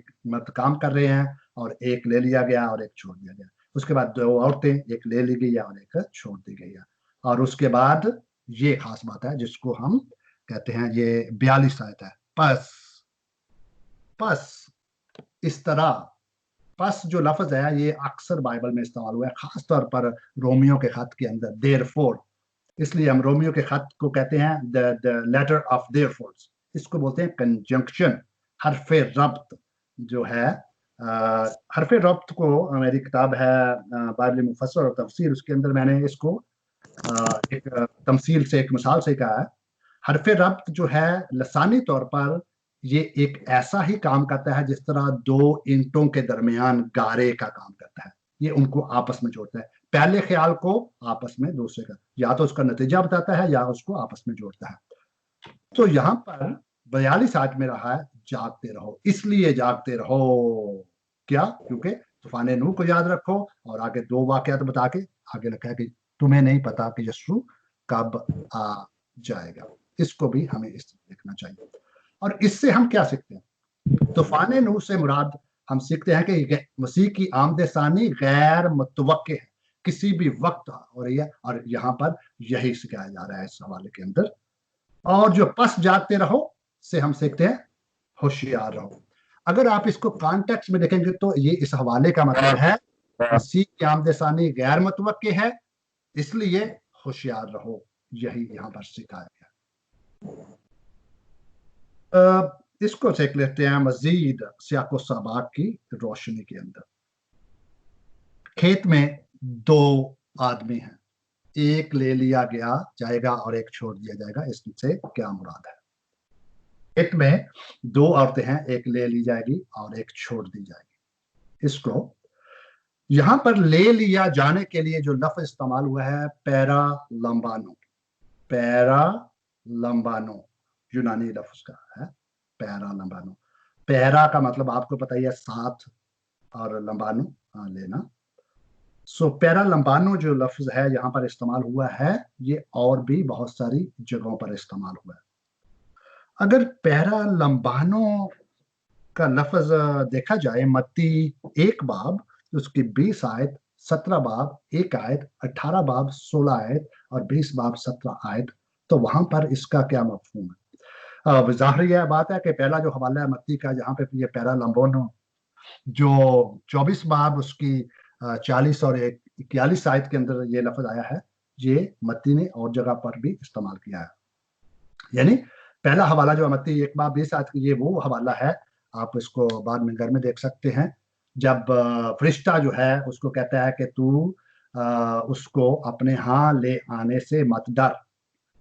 काम कर रहे हैं और एक ले लिया गया और एक छोड़ दिया गया। उसके बाद दो औरतें, एक ले ली गई और एक छोड़ दी गई है। और उसके बाद ये खास बात है जिसको हम कहते हैं, ये 42 आयत है, पस इस तरह। पस जो लफ्ज है ये अक्सर बाइबल में इस्तेमाल हुआ है, खास तौर पर रोमियो के खत के अंदर, देयरफॉर। इसलिए हम रोमियो के खत को कहते हैं द लेटर ऑफ देयरफॉर। इसको बोलते हैं कंजंक्शन, हरफे रब्त जो है। हरफे रब्त को मेरी किताब है बाइबल मुफस्सर और तफसीर, उसके अंदर मैंने इसको एक तमसील से, एक मिसाल से कहा है। हरफे रब्त जो है लसानी तौर पर ये एक ऐसा ही काम करता है जिस तरह दो ईंटों के दरमियान गारे का काम करता है। ये उनको आपस में जोड़ता है, पहले ख्याल को आपस में, दूसरे का, या तो उसका नतीजा बताता है या उसको आपस में जोड़ता है। तो यहाँ पर 42 आयत में रहा है जागते रहो, इसलिए जागते रहो। क्या? क्योंकि तूफान नूह को याद रखो, और आगे दो वाकयात बता के आगे लिखा है कि तुम्हें नहीं पता कि यीशु कब आ जाएगा। इसको भी हमें इस देखना चाहिए। और इससे हम क्या सीखते हैं? तूफान नूह से मुराद हम सीखते हैं कि मसीह की आमद सानी गैर मुतवक्के है, किसी भी वक्त हो रही है, और यहाँ पर यही सिखाया जा रहा है इस हवाले के अंदर। और जो पस जागते रहो से हम सीखते हैं होशियार रहो। अगर आप इसको कॉन्टेक्स्ट में देखेंगे तो ये इस हवाले का मतलब है मसीह की आमद सानी गैर मुतवक्के है, इसलिए होशियार रहो, यही यहाँ पर सिखाया गया। इसको सीख लेते हैं मजीद सियाको सबाक की रोशनी के अंदर। खेत में दो आदमी हैं, एक ले लिया गया जाएगा और एक छोड़ दिया जाएगा, इससे क्या मुराद है? खेत में दो औरतें हैं, एक ले ली जाएगी और एक छोड़ दी जाएगी। इसको यहां पर ले लिया जाने के लिए जो लफ्ज इस्तेमाल हुआ है पैरा लंबानो, पैरा लंबानो यूनानी लफ्ज का है, पैरा लंबानो। पैरा का मतलब आपको पता ही है साथ, और लंबानो लेना। सो पैरा लंबानो जो लफ्ज है यहाँ पर इस्तेमाल हुआ है, ये और भी बहुत सारी जगहों पर इस्तेमाल हुआ है। अगर पैरा लंबानो का लफ्ज देखा जाए मत्ती 1 बाब उसकी 20 आयत, 17 बाब 1 आयत, 18 बाब 16 आयत और 20 बाब 17 आयत, तो वहां पर इसका क्या मफहूम है? ज़ाहिर यह बात है कि पहला जो हवाला है मत्ती का, जहाँ पे ये पैरा लंबानो जो 24 बाब उसकी 40 और 41 आयत के अंदर ये लफ्ज आया है, ये मत्ती ने और जगह पर भी इस्तेमाल किया है। यानी पहला हवाला जो मत्ती 1 बाब 20 आयत, ये वो हवाला है, आप इसको बाद में घर में देख सकते हैं, जब फरिश्ता जो है उसको कहता है कि तू उसको अपने यहाँ ले आने से मत डर।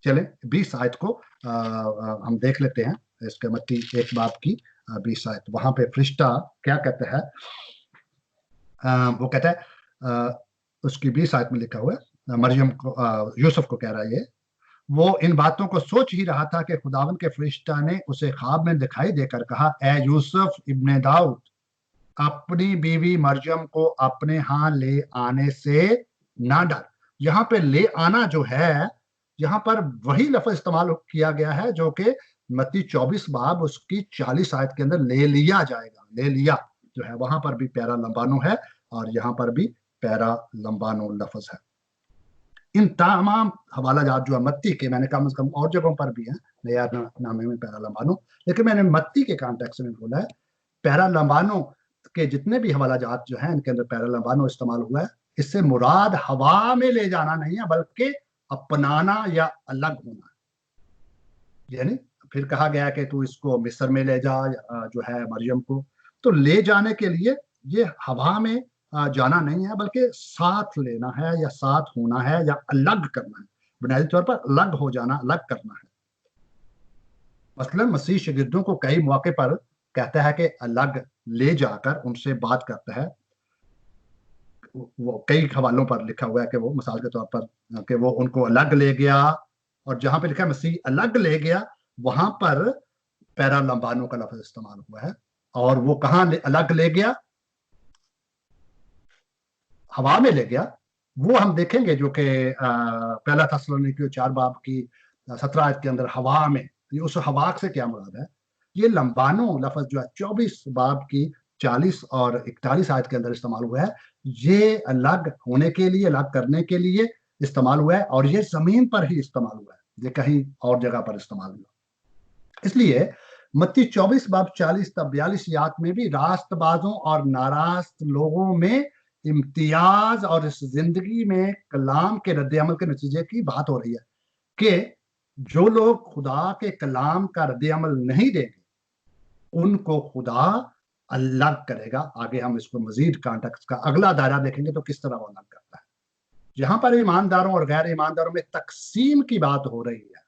चले 20 आयत को हम देख लेते हैं, इसके मत्ती 1 बाब की 20 आयत। वहां पे फरिश्ता क्या कहता है? वो कहता है उसकी 20 आयत में लिखा हुआ है, मरियम को, यूसुफ को कह रहा है, ये वो इन बातों को सोच ही रहा था कि खुदावन के फरिश्ता ने उसे ख्वाब में दिखाई देकर कहा, ए यूसुफ इब्ने दाऊद, अपनी बीवी मरियम को अपने यहाँ ले आने से ना डर। यहाँ पे ले आना जो है, यहाँ पर वही लफ्ज इस्तेमाल किया गया है जो कि मत्ती 24 बाब उसकी 40 आयत के अंदर ले लिया जाएगा, ले लिया जो है वहां पर भी पैरा लंबानो है और यहाँ पर भी पैरा लंबानो लफ्ज है। इन तमाम हवाला जात जो है मत्ती के, मैंने कम से कम और जगहों पर भी है नया नामे में पैरा लंबानो, लेकिन मैंने मत्ती के कॉन्टेक्स्ट में बोला है पैरा लंबानो के जितने भी हवाला जात जो है इनके अंदर पैरा लंबानो इस्तेमाल हुआ है। इससे मुराद हवा में ले जाना नहीं है बल्कि अपनाना या अलग होना है। यानी फिर कहा गया कि तू इसको मिस्र में ले जा जो है मरियम को, तो ले जाने के लिए ये हवा में जाना नहीं है बल्कि साथ लेना है या साथ होना है या अलग करना है, बुनियादी तौर पर अलग हो जाना, अलग करना है। मसलन मसीह शागिर्दों को कई मौके पर कहता है कि अलग ले जाकर उनसे बात करता है। वो कई हवालों पर लिखा हुआ है कि वो मिसाल के तौर पर कि वो उनको अलग ले गया, और जहां पे लिखा है मसीह अलग ले गया वहां पर पैरा लंबानो का लफ्ज इस्तेमाल हुआ है। और वो कहां अलग ले गया, हवा में ले गया, वो हम देखेंगे जो कि पहला थस्सलुनीकियों 4 बाब की 17 आयत के अंदर हवा में, ये उस हवा से क्या मुराद है। ये लंबानो लफ्ज जो है 24 बाब की 40 और 41 आयत के अंदर इस्तेमाल हुआ है। ये अलग होने के लिए, अलग करने के लिए इस्तेमाल हुआ है और ये जमीन पर ही इस्तेमाल हुआ है, ये कहीं और जगह पर इस्तेमाल हुआ। इसलिए मत्ती 24 बाब 40 तब 42 आयत में भी रास्तबाजों और नाराज लोगों में इम्तियाज और इस जिंदगी में कलाम के रद्द-ए-अमल के नतीजे की बात हो रही है कि जो लोग खुदा के कलाम का रद्द-ए-अमल नहीं देंगे उनको खुदा अलग करेगा। आगे हम इसको मजीद कॉन्टेक्स्ट का अगला दायरा देखेंगे तो किस तरह वो अलग करता है। जहां पर ईमानदारों और गैर ईमानदारों में तकसीम की बात हो रही है,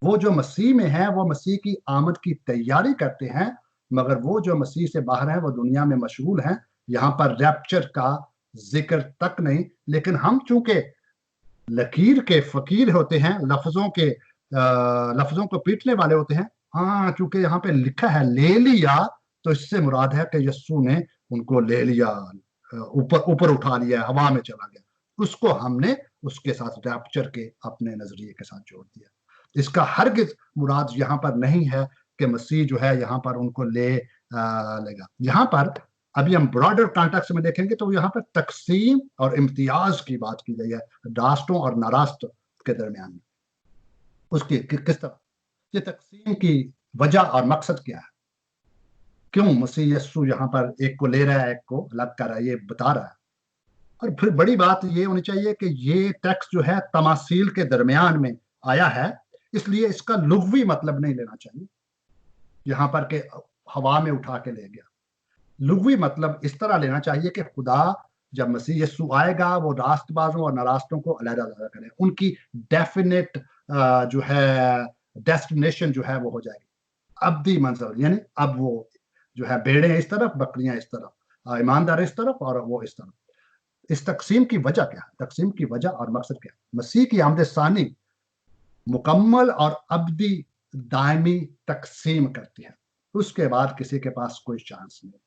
वो जो मसीह में है वो मसीह की आमद की तैयारी करते हैं, मगर वो जो मसीह से बाहर है वो दुनिया में मशगूल हैं। यहाँ पर रैप्चर का जिक्र तक नहीं, लेकिन हम चूंकि लकीर के फकीर होते हैं, लफ्जों को पीटने वाले होते हैं, हाँ चूंकि यहाँ पे लिखा है ले लिया, तो इससे मुराद है कि यस्सु ने उनको ले लिया, ऊपर उठा लिया, हवा में चला गया, उसको हमने उसके साथ रैप्चर के अपने नजरिए के साथ जोड़ दिया। इसका हरगिज मुराद यहाँ पर नहीं है कि मसीह जो है यहाँ पर उनको लेगा। यहाँ पर अभी हम ब्रॉडर कॉन्टेक्स्ट में देखेंगे तो यहाँ पर तकसीम और इम्तियाज की बात की गई है राष्ट्रों और नाराष्ट्र के दरमियान में। उसकी किस तरह ये तकसीम की वजह और मकसद क्या है, क्यों मसीह यस्सु यहाँ पर एक को ले रहा है एक को अलग कर रहा है, ये बता रहा है। और फिर बड़ी बात ये होनी चाहिए कि ये टेक्स्ट जो है तमासील के दरमियान में आया है, इसलिए इसका लुग़वी मतलब नहीं लेना चाहिए यहाँ पर के हवा में उठा के ले गया। लुग़वी मतलब इस तरह लेना चाहिए कि खुदा जब मसीह यस्सु आएगा वो रास्तबाजों और नारास्तों को अलग-अलग करे, उनकी डेफिनेट जो है डेस्टिनेशन जो है वो हो जाएगी अब्दी मंजिल, यानी अब वो जो है भेड़ें इस तरफ, बकरियां इस तरफ, ईमानदार इस तरफ और वो इस तरफ। इस तकसीम की वजह क्या है, तकसीम की वजह और मकसद क्या है। मसीह की आमद सानी मुकम्मल और अब्दी दायमी तकसीम करती है, उसके बाद किसी के पास कोई चांस नहीं।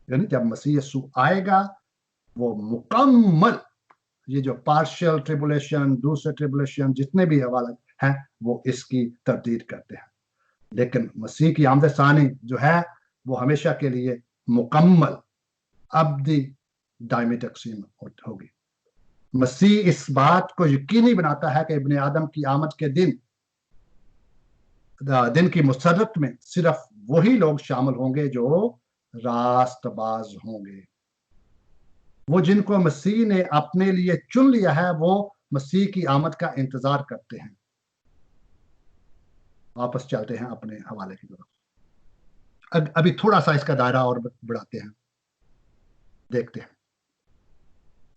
यानी जब मसीह यस्सु आएगा वो मुकम्मल, ये जो पार्शियल ट्रिबुलेशन, दूसरे ट्रिबुलेशन जितने भी हवाले हैं वो इसकी तरदीद करते हैं, लेकिन मसीह की आमद सानी जो है वो हमेशा के लिए मुकम्मल अब्दी दायमी तकसीम होगी। मसीह इस बात को यकीनी बनाता है कि इब्ने आदम की आमद के दिन की मुसर्रत में सिर्फ वही लोग शामिल होंगे जो रास्तबाज होंगे। वो जिनको मसीह ने अपने लिए चुन लिया है वो मसीह की आमद का इंतजार करते हैं। वापस चलते हैं अपने हवाले की तरफ। अभी थोड़ा सा इसका दायरा और बढ़ाते हैं, देखते हैं।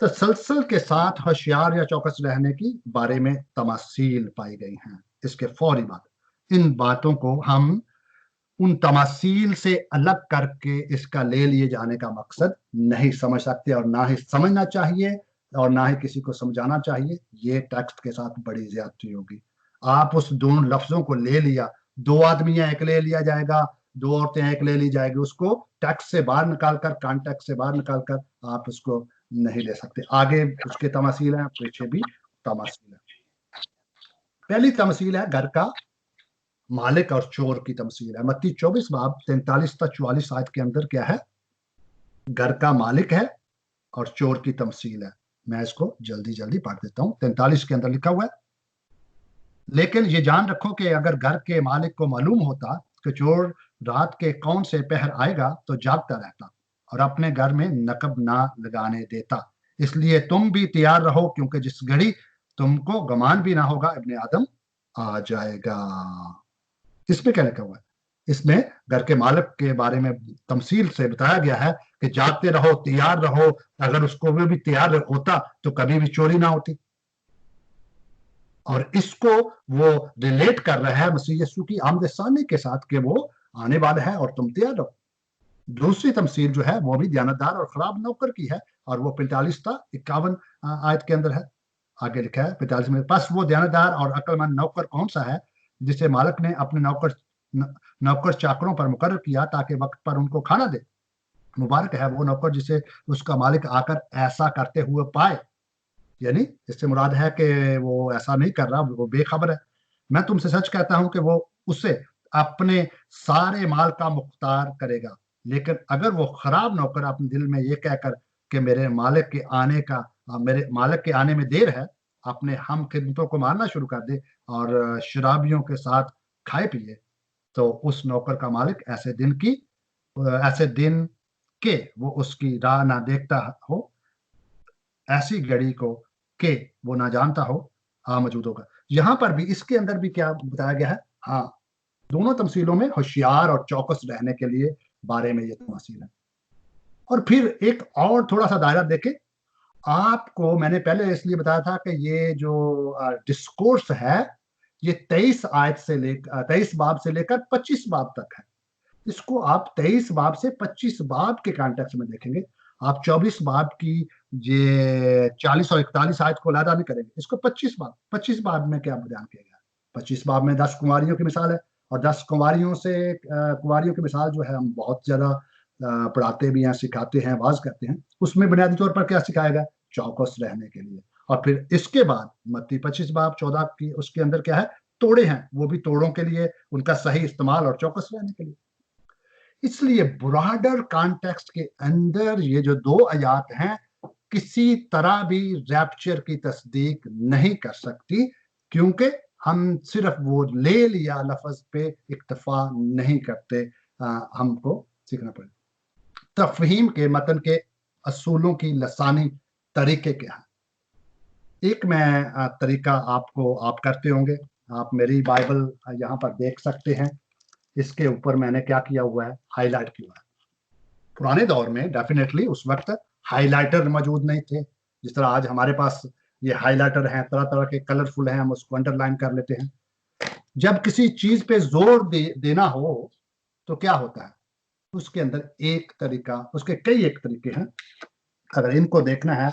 तसलसल के साथ होशियार या चौकस रहने की बारे में तमासील पाई गई हैं। इसके फौरी बाद इन बातों को हम उन तमासील से अलग करके इसका ले लिए जाने का मकसद नहीं समझ सकते और ना ही समझना चाहिए और ना ही किसी को समझाना चाहिए। ये टेक्स्ट के साथ बड़ी ज्यादती होगी। आप उस दोनों लफ्जों को ले लिया, दो आदमियां एक ले लिया जाएगा, दो औरतें एक ले ली जाएगी, उसको टेक्स्ट से बाहर निकालकर, कॉन्टेक्स्ट से बाहर निकालकर आप उसको नहीं ले सकते। आगे उसके तमासील है, पीछे भी तमासील है। पहली तमसील है घर का मालिक और चोर की तमसील है। मत्ती 24 बाब 43 तक 44 आयत के अंदर क्या है, घर का मालिक है और चोर की तमसील है। मैं इसको जल्दी जल्दी पढ़ देता हूँ। 43 के अंदर लिखा हुआ है, लेकिन ये जान रखो कि अगर घर के मालिक को मालूम होता कि चोर रात के कौन से पहर आएगा तो जागता रहता और अपने घर में नकब ना लगाने देता। इसलिए तुम भी तैयार रहो, क्योंकि जिस घड़ी तुमको गमान भी ना होगा इब्ने आदम आ जाएगा। इसमें क्या लिखा हुआ है? इसमें घर के मालिक के बारे में तमसील से बताया गया है कि जागते रहो, तैयार रहो। अगर उसको भी तैयार होता तो कभी भी चोरी ना होती। और इसको वो रिलेट कर रहा है मसीह यीशु की आमद सानी के साथ कि वो आने वाला है और तुम तैयार रहो। दूसरी तमसील जो है वो भी दयानतदार और खराब नौकर की है, और वो 45 था 51 आयत के अंदर है। आगे लिखा है 45 में, बस वो दयानतदार और अक्लमंद नौकर कौन सा है जिसे मालिक ने अपने नौकर चाकरों पर मुकर्रर किया ताकि वक्त पर उनको खाना दे। मुबारक है वो नौकर जिसे उसका मालिक आकर ऐसा करते हुए पाए। यानी इससे मुराद है कि वो ऐसा नहीं कर रहा, वो बेखबर है। मैं तुमसे सच कहता हूं कि वो उसे अपने सारे माल का मुख्तार करेगा। लेकिन अगर वो खराब नौकर अपने दिल में ये कहकर कि मेरे मालिक के आने में देर है, अपने हम खिदमतों को मारना शुरू कर दे और शराबियों के साथ खाए पिए, तो उस नौकर का मालिक ऐसे दिन के वो उसकी राह ना देखता हो, ऐसी घड़ी को के वो ना जानता हो मौजूद होगा। यहां पर भी इसके अंदर भी क्या बताया गया है? हाँ, दोनों तमसीलों में होशियार और चौकस रहने के लिए बारे में ये तमसील है। और फिर एक और थोड़ा सा दायरा देखें। आपको मैंने पहले इसलिए बताया था कि ये जो डिस्कोर्स है ये 23 बाब से लेकर 25 बाब तक है। इसको आप 23 बाब से 25 बाब के कॉन्टेक्स्ट में देखेंगे। आप 24 बाब की ये 40 और 41 आयत को लादा नहीं करेंगे। इसको 25 बाब में क्या बयान किया गया? 25 बाब में 10 कुंवारियों की मिसाल है, और 10 कुंवारियों की मिसाल जो है हम बहुत ज्यादा पढ़ाते भी हैं, सिखाते हैं, वाज करते हैं। उसमें बुनियादी तौर पर क्या सिखाया गया? चौकस रहने के लिए। और फिर इसके बाद मत्ती 25 बाब 14 की उसके अंदर क्या है? तोड़े हैं, वो भी तोड़ों के लिए, उनका सही इस्तेमाल और चौकस रहने के लिए। इसलिए ब्रॉडर कॉन्टेक्स्ट के अंदर ये जो 2 आयात हैं किसी तरह भी रैप्चर की तस्दीक नहीं कर सकती, क्योंकि हम सिर्फ वो ले लिया लफ्ज पे इक्तफा नहीं करते। हमको सीखना पड़ेगा तफहीम के मतन के असूलों की लसानी तरीके क्या है। एक मैं तरीका आप करते होंगे, आप मेरी बाइबल यहाँ पर देख सकते हैं। इसके ऊपर मैंने क्या किया हुआ है? हाईलाइट किया है। पुराने दौर में डेफिनेटली उस वक्त हाइलाइटर मौजूद नहीं थे। जिस तरह आज हमारे पास ये हाइलाइटर हैं, तरह तरह के कलरफुल हैं, हम उसको अंडरलाइन कर लेते हैं। जब किसी चीज पे जोर देना हो तो क्या होता है? उसके अंदर उसके कई एक तरीके हैं। अगर इनको देखना है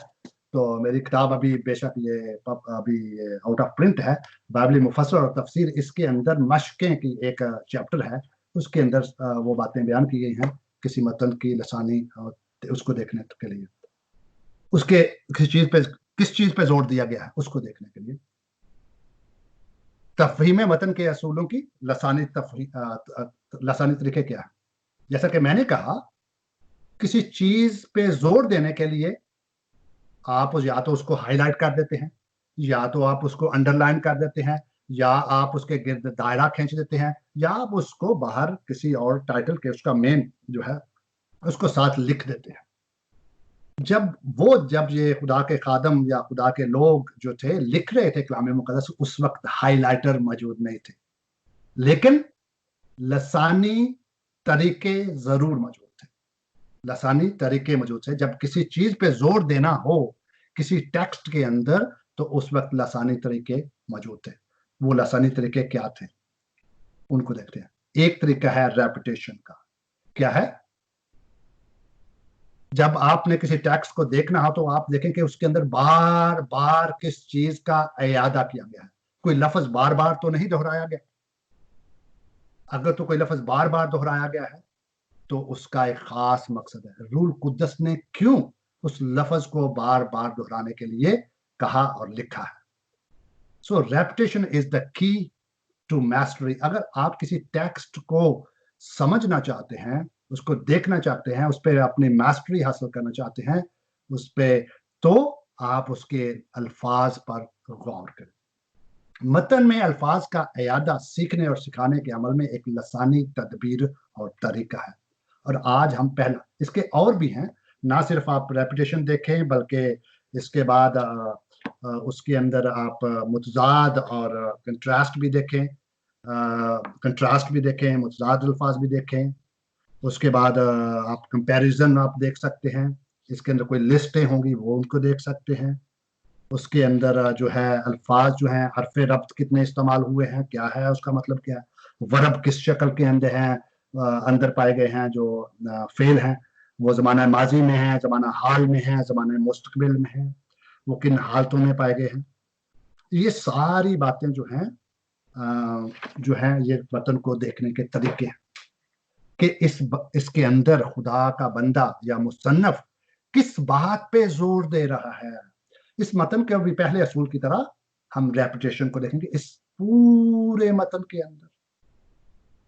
तो मेरी किताब अभी बेशक ये अभी आउट ऑफ प्रिंट है, बाइबली मुफस्सर और तफसीर, इसके अंदर मशकें की एक चैप्टर है। उसके अंदर वो बातें बयान की गई हैं किसी मतन की लसानी और उसको देखने के लिए, उसके किस चीज पे जोर दिया गया है उसको देखने के लिए। तफहीम मतन के असूलों की लसानी तरीके क्या है? जैसा कि मैंने कहा, किसी चीज पे जोर देने के लिए आप या तो उसको हाईलाइट कर देते हैं, या तो आप उसको अंडरलाइन कर देते हैं, या आप उसके गिर्द दायरा खींच देते हैं, या आप उसको बाहर किसी और टाइटल के उसका मेन जो है उसको साथ लिख देते हैं। जब ये खुदा के खादम या खुदा के लोग जो थे लिख रहे थे कलाम मुकद्दस, उस वक्त हाईलाइटर मौजूद नहीं थे, लेकिन लसानी तरीके जरूर मौजूद थे। लसानी तरीके मौजूद थे। जब किसी चीज पे जोर देना हो किसी टेक्स्ट के अंदर, तो उस वक्त लसानी तरीके मौजूद थे। वो लसानी तरीके क्या थे उनको देखते हैं। एक तरीका है रेपिटेशन का। क्या है? जब आपने किसी टेक्स्ट को देखना हो तो आप देखें कि उसके अंदर बार बार किस चीज का इयादा किया गया है। कोई लफ्ज बार बार तो नहीं दोहराया गया। अगर तो कोई लफ्ज बार बार दोहराया गया है तो उसका एक खास मकसद है। रूल कुद्दस ने क्यों उस लफ्ज को बार बार दोहराने के लिए कहा और लिखा है। So repetition is the key to mastery. अगर आप किसी टेक्स्ट को समझना चाहते हैं, उसको देखना चाहते हैं, उस पर अपनी मास्टरी हासिल करना चाहते हैं उस पे, तो आप उसके अल्फाज पर गौर करें। मतन में अल्फाज का अयादा सीखने और सिखाने के अमल में एक लसानी तदबीर और तरीका है। और आज हम पहला, इसके और भी हैं, ना सिर्फ आप रेपिटेशन देखें बल्कि इसके बाद उसके अंदर आप मुतजाद और कंट्रास्ट भी देखें, मुतजाद अल्फाज भी देखें। उसके बाद आप कंपैरिजन आप देख सकते हैं, इसके अंदर कोई लिस्टें होंगी वो उनको देख सकते हैं। उसके अंदर जो है अल्फाज जो हैं, हरफ रब्त कितने इस्तेमाल हुए हैं, क्या है उसका मतलब क्या है, वर्ब किस शक्ल के अंदर हैं, अंदर पाए गए हैं, जो फेल हैं वो ज़माना माजी में है, ज़माना हाल में है, ज़माना मुस्तकबिल में है, वो किन हालतों में पाए गए हैं। ये सारी बातें जो हैं ये वतन को देखने के तरीके हैं कि इसके अंदर खुदा का बंदा या मुसन्नफ किस बात पे जोर दे रहा है। इस मतन के भी पहले असूल की तरह हम रेपुटेशन को देखेंगे। इस पूरे मतन के अंदर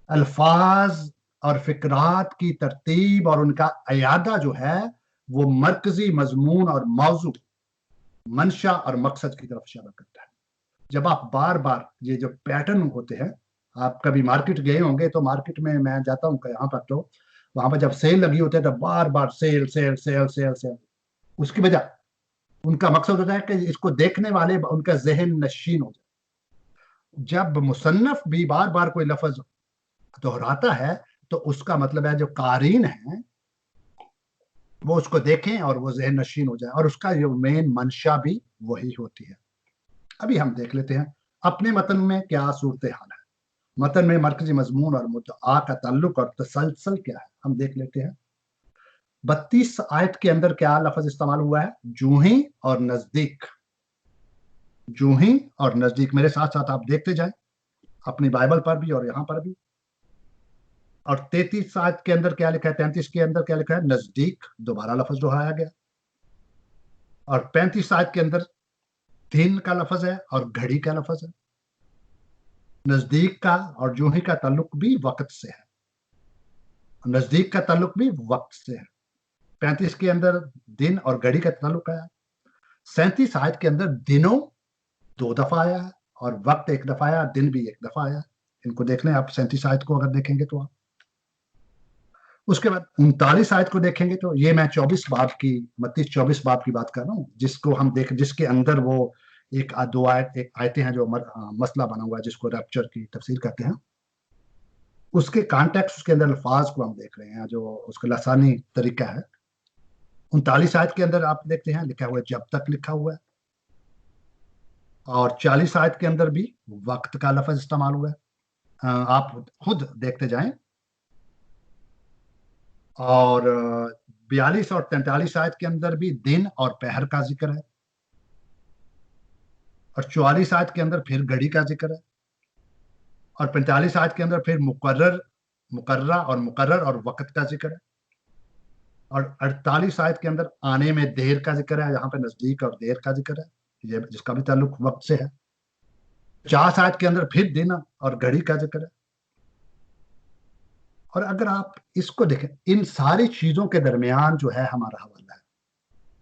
अल्फाज और फिक्रात की तरतीब और उनका अयादा जो है वो मरकजी मजमून और मौजू, मंशा और मकसद की तरफ इशारा करता है। जब आप बार बार ये जो पैटर्न होते हैं, आप कभी मार्केट गए होंगे तो मार्केट में मैं जाता हूँ यहाँ पर, तो वहां पर जब सेल लगी होती है तो बार बार sale sale sale sale sale, उसकी वजह उनका मकसद होता है कि इसको देखने वाले उनका जहन नशीन हो जाए। जब मुसन्नफ भी बार बार कोई लफ्ज दोहराता है तो उसका मतलब है जो कारीन है वो उसको देखें और वो जहन नशीन हो जाए, और उसका जो मेन मंशा भी वही होती है। अभी हम देख लेते हैं अपने मतन में क्या सूरत हाल है, मतन में मरकजी मजमून और मुद्दा का ताल्लुक और तसलसल क्या है, हम देख लेते हैं। 32 आयत के अंदर क्या लफ्ज इस्तेमाल हुआ है, जूही और नजदीक। जूही और नजदीक, मेरे साथ साथ आप देखते जाएं अपनी बाइबल पर भी और यहां पर भी। और 33 आयत के अंदर क्या लिखा है, 33 के अंदर क्या लिखा है, नजदीक, दोबारा लफ्ज दोहराया गया। और 35 आयत के अंदर दिन का लफ्ज है और घड़ी का लफ्ज है। नजदीक का और जूही का ताल्लुक भी वक्त से है, नजदीक का ताल्लुक भी वक्त से है। 35 के अंदर दिन और घड़ी का ताल्लुक आया। 37 आयत के अंदर दिनों 2 दफा आया है और वक्त 1 दफा आया, दिन भी 1 दफा आया। इनको देख लें आप, 37 आयत को अगर देखेंगे तो आप। उसके बाद 39 आयत को देखेंगे तो ये मैं 24 बाब की, 32-24 बाब की बात कर रहा हूँ, जिसको हम देख, जिसके अंदर वो एक दो आयतें हैं जो मसला बना हुआ है जिसको रैप्चर की तफसीर करते हैं। उसके कॉन्टेक्स्ट, उसके अंदर अल्फाज को हम देख रहे हैं, जो उसका लसानी तरीका है। 39 आयत के अंदर आप देखते हैं लिखा हुआ है जब तक लिखा हुआ है, और 40 आयत के अंदर भी वक्त का लफ्ज इस्तेमाल हुआ है, आप खुद देखते जाएं। और 42 और 43 आयत के अंदर भी दिन और पहर का जिक्र है, और 44 आयत के अंदर फिर घड़ी का जिक्र है, और 45 आयत के अंदर फिर मुकर्रा और मुकर्रर और वक्त का जिक्र है, और 48 आयत के अंदर आने में देर का जिक्र है, यहाँ पे नजदीक और देर का जिक्र है, ये जिसका भी ताल्लुक वक्त से है। 50 आयत के अंदर फिर दिन और घड़ी का जिक्र है। और अगर आप इसको देखें, इन सारी चीजों के दरमियान जो है हमारा हवाला है।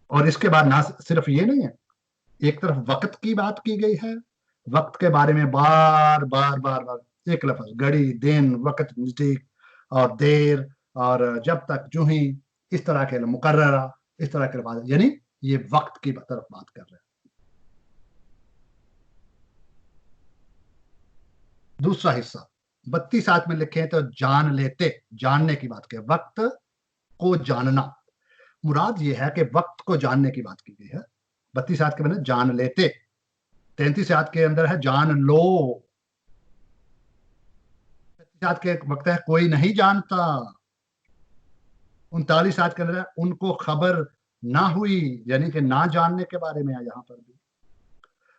और इसके बाद ना सिर्फ ये नहीं है, एक तरफ वक्त की बात की गई है, वक्त के बारे में बार बार बार बार एक लफ्ज, घड़ी, दिन, वक्त, नजदीक और देर और जब तक, जूही, इस तरह के मुकर्ररा, इस तरह के बात, यानी ये वक्त की तरफ बात कर रहे हैं। दूसरा हिस्सा 32 आयत में लिखे हैं तो जान लेते, जानने की बात की, वक्त को जानना, मुराद ये है कि वक्त को जानने की बात की गई है। 32 आयत के अंदर जान लेते, 33 आयत के अंदर है जान लो, 35 आयत के वक्त है कोई नहीं जानता, 39 आयत के अंदर है उनको खबर ना हुई, यानी कि ना जानने के बारे में है। यहाँ पर भी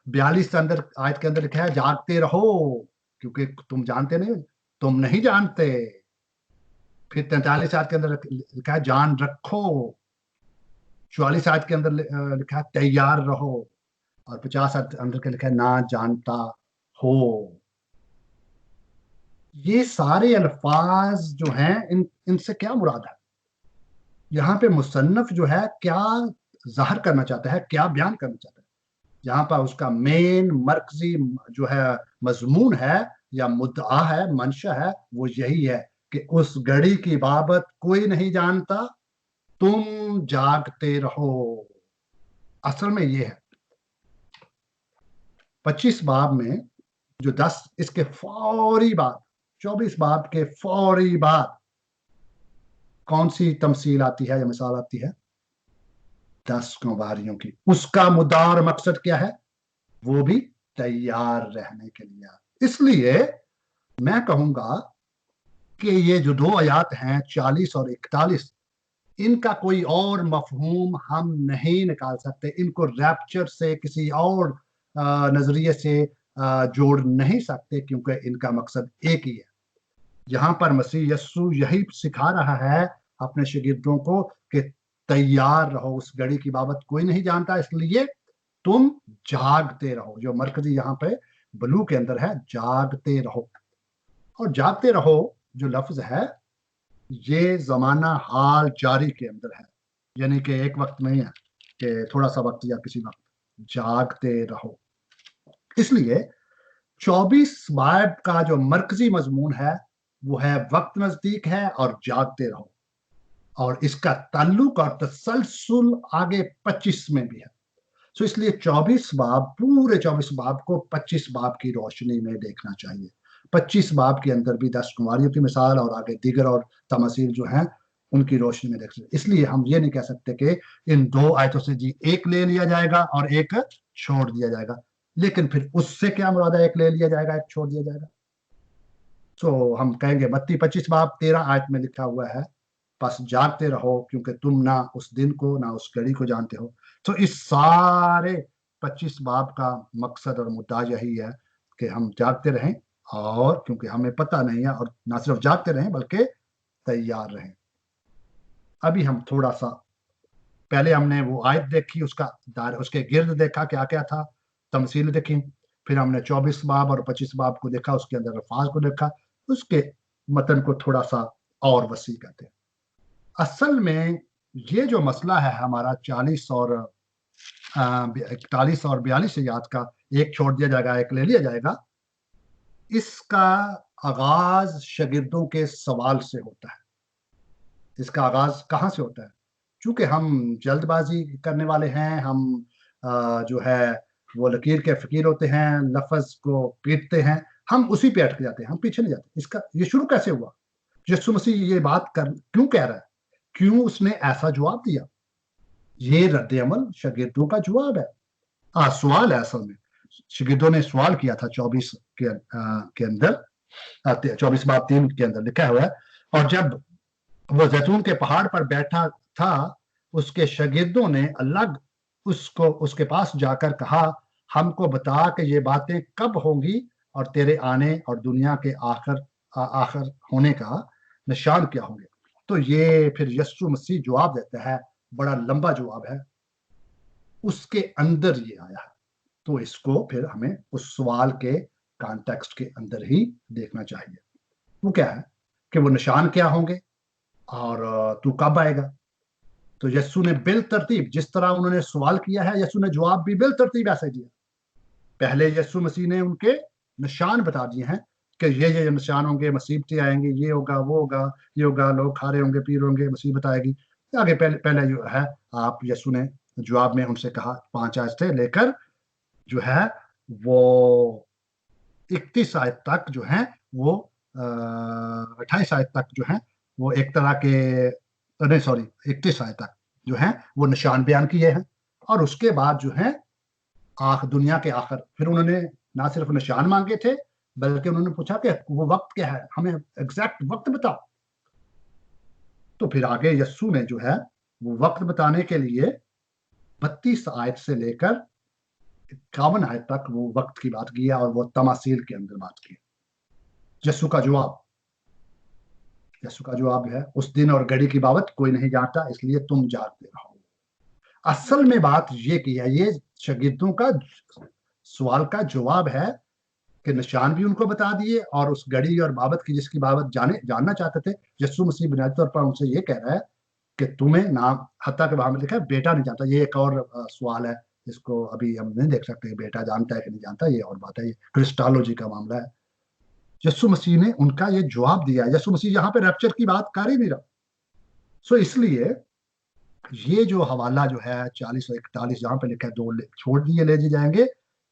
42 आयत के अंदर लिखा है जागते रहो क्योंकि तुम जानते नहीं, तुम नहीं जानते। फिर 43 आयत के अंदर लिखा है जान रखो, 44 आयत के अंदर लिखा है तैयार रहो, और 50 आयत अंदर के लिखा है ना जानता हो। ये सारे अल्फाज जो हैं इनसे क्या मुराद है? यहाँ पे मुसन्नफ जो है क्या जाहिर करना चाहता है, क्या बयान करना चाहता है? यहाँ पर उसका मेन मरकजी जो है मजमून है या मुद्दा है, मंशा है, वो यही है कि उस घड़ी की बाबत कोई नहीं जानता, तुम जागते रहो। असल में ये है 25 बाब में जो 10 इसके फौरी बाद 24 बाब के फौरी बाद कौन सी तमसील आती है या मिसाल आती है? 10 कंवारियों की। उसका मुद्दा और मकसद क्या है? वो भी तैयार रहने के लिए। इसलिए मैं कहूंगा कि ये जो 2 आयात हैं 40 और 41, इनका कोई और मफहूम हम नहीं निकाल सकते, इनको रैप्चर से किसी और नजरिए से जोड़ नहीं सकते, क्योंकि इनका मकसद एक ही है। यहाँ पर मसीह यस्सु यही सिखा रहा है अपने शागिर्दों को कि तैयार रहो, उस घड़ी की बाबत कोई नहीं जानता, इसलिए तुम जागते रहो। जो मरकजी यहाँ पे ब्लू के अंदर है, जागते रहो। और जागते रहो जो लफ्ज है ये जमाना हाल जारी के अंदर है, यानी कि एक वक्त नहीं है कि थोड़ा सा वक्त या किसी वक्त, जागते रहो। इसलिए 24 बाब का जो मरकजी मजमून है वो है वक्त नजदीक है और जागते रहो, और इसका ताल्लुक और तसलसल आगे 25 में भी है। तो इसलिए 24 बाब, पूरे 24 बाब को 25 बाब की रोशनी में देखना चाहिए। 25 बाब के अंदर भी 10 कुंवारियों की मिसाल और आगे दीगर और तमसील जो हैं उनकी रोशनी में देख सकते। इसलिए हम ये नहीं कह सकते कि इन 2 आयतों से जी एक ले लिया जाएगा और एक छोड़ दिया जाएगा, लेकिन फिर उससे क्या मुराद है? एक ले लिया जाएगा, एक छोड़ दिया जाएगा। तो हम कहेंगे 25 बाब 13 आयत में लिखा हुआ है, बस जागते रहो क्योंकि तुम ना उस दिन को ना उस घड़ी को जानते हो। तो इस सारे 25 बाब का मकसद और मुद्दा यही है कि हम जागते रहें, और क्योंकि हमें पता नहीं है, और ना सिर्फ जागते रहें बल्कि तैयार रहें। अभी हम थोड़ा सा, पहले हमने वो आयत देखी, उसका दायरा, उसके गिर्द देखा क्या क्या था, तमसील देखी, फिर हमने 24 बाब और 25 बाब को देखा, उसके अंदर अल्फाज को देखा, उसके मतन को थोड़ा सा और वसी करते हैं। असल में ये जो मसला है हमारा 41 और 42 आयत का, एक छोड़ दिया जाएगा एक ले लिया जाएगा, इसका आगाज शागिर्दों के सवाल से होता है। इसका आगाज कहाँ से होता है? चूंकि हम जल्दबाजी करने वाले हैं, हम जो है वो लकीर के फकीर होते हैं, लफ्ज को पीटते हैं, हम उसी पे अटक जाते हैं, हम पीछे नहीं जाते। इसका ये शुरू कैसे हुआ? यीशु मसीह ये बात क्यों कह रहा है? क्यों उसने ऐसा जवाब दिया? ये रद्द अमल शागिर्दों का जवाब है। सवाल है, असल में शागिर्दों ने सवाल किया था 24 के अंदर, 24 बाब 3 के अंदर लिखा हुआ है, और जब वो जैतून के पहाड़ पर बैठा था उसके शागिर्दों ने अलग उसको उसके पास जाकर कहा, हमको बता कि ये बातें कब होंगी और तेरे आने और दुनिया के आखिर होने का निशान क्या होंगे। तो ये फिर यीशु मसीह जवाब देता है, बड़ा लंबा जवाब है, उसके अंदर ये आया है। तो इसको फिर हमें उस सवाल के कॉन्टेक्स्ट के अंदर ही देखना चाहिए। वो क्या है कि वो निशान क्या होंगे और तू कब आएगा। तो यीशु ने बिल तरतीब, जिस तरह उन्होंने सवाल किया है, यीशु ने जवाब भी बिल तरतीब ऐसे दिया। पहले यीशु मसीह ने उनके निशान बता दिए हैं कि ये निशान होंगे, मुसीबतें आएंगी, ये होगा, वो होगा, ये होगा, लोग खारे होंगे, पीर होंगे, मुसीबत आएगी। आगे पहले जो है आप यीशु ने जवाब में उनसे कहा 5 आयत से लेकर जो है वो 31 आयत तक जो है वो 28 आयत तक जो है वो एक तरह के, नहीं सॉरी 31 आयत तक जो है वो निशान बयान किए हैं। और उसके बाद जो है दुनिया के आखिर, फिर उन्होंने ना सिर्फ निशान मांगे थे बल्कि उन्होंने पूछा कि वो वक्त क्या है, हमें एग्जैक्ट वक्त बताओ। तो फिर आगे यस्सु ने जो है वो वक्त बताने के लिए 32 आयत से लेकर 51 आयत तक वो वक्त की बात की है, और वो तमासील के अंदर बात की। यस्सु का जवाब है, उस दिन और घड़ी की बाबत कोई नहीं जानता, इसलिए तुम जागते रहो। असल में बात ये की है, ये शागिर्दों का सवाल का जवाब है के निशान भी उनको बता दिए, और उस घड़ी और बाबत की जिसकी बाबत जानना चाहते थे, यीशु मसीह बुनियादी तौर पर उनसे ये कह रहा है कि तुम्हें नाम, हत्ता के वहां में लिखा है बेटा नहीं जानता। ये एक और सवाल है, इसको अभी हम नहीं देख सकते बेटा जानता है कि नहीं जानता, ये और बात है, ये क्रिस्टोलॉजी का मामला है। यीशु मसीह ने उनका ये जवाब दिया। यीशु मसीह यहाँ पे रैप्चर की बात कर ही नहीं रहा। सो इसलिए ये जो हवाला जो है 40 और 41 जहां पे लिखा है दो छोड़ दिए ले जाएंगे,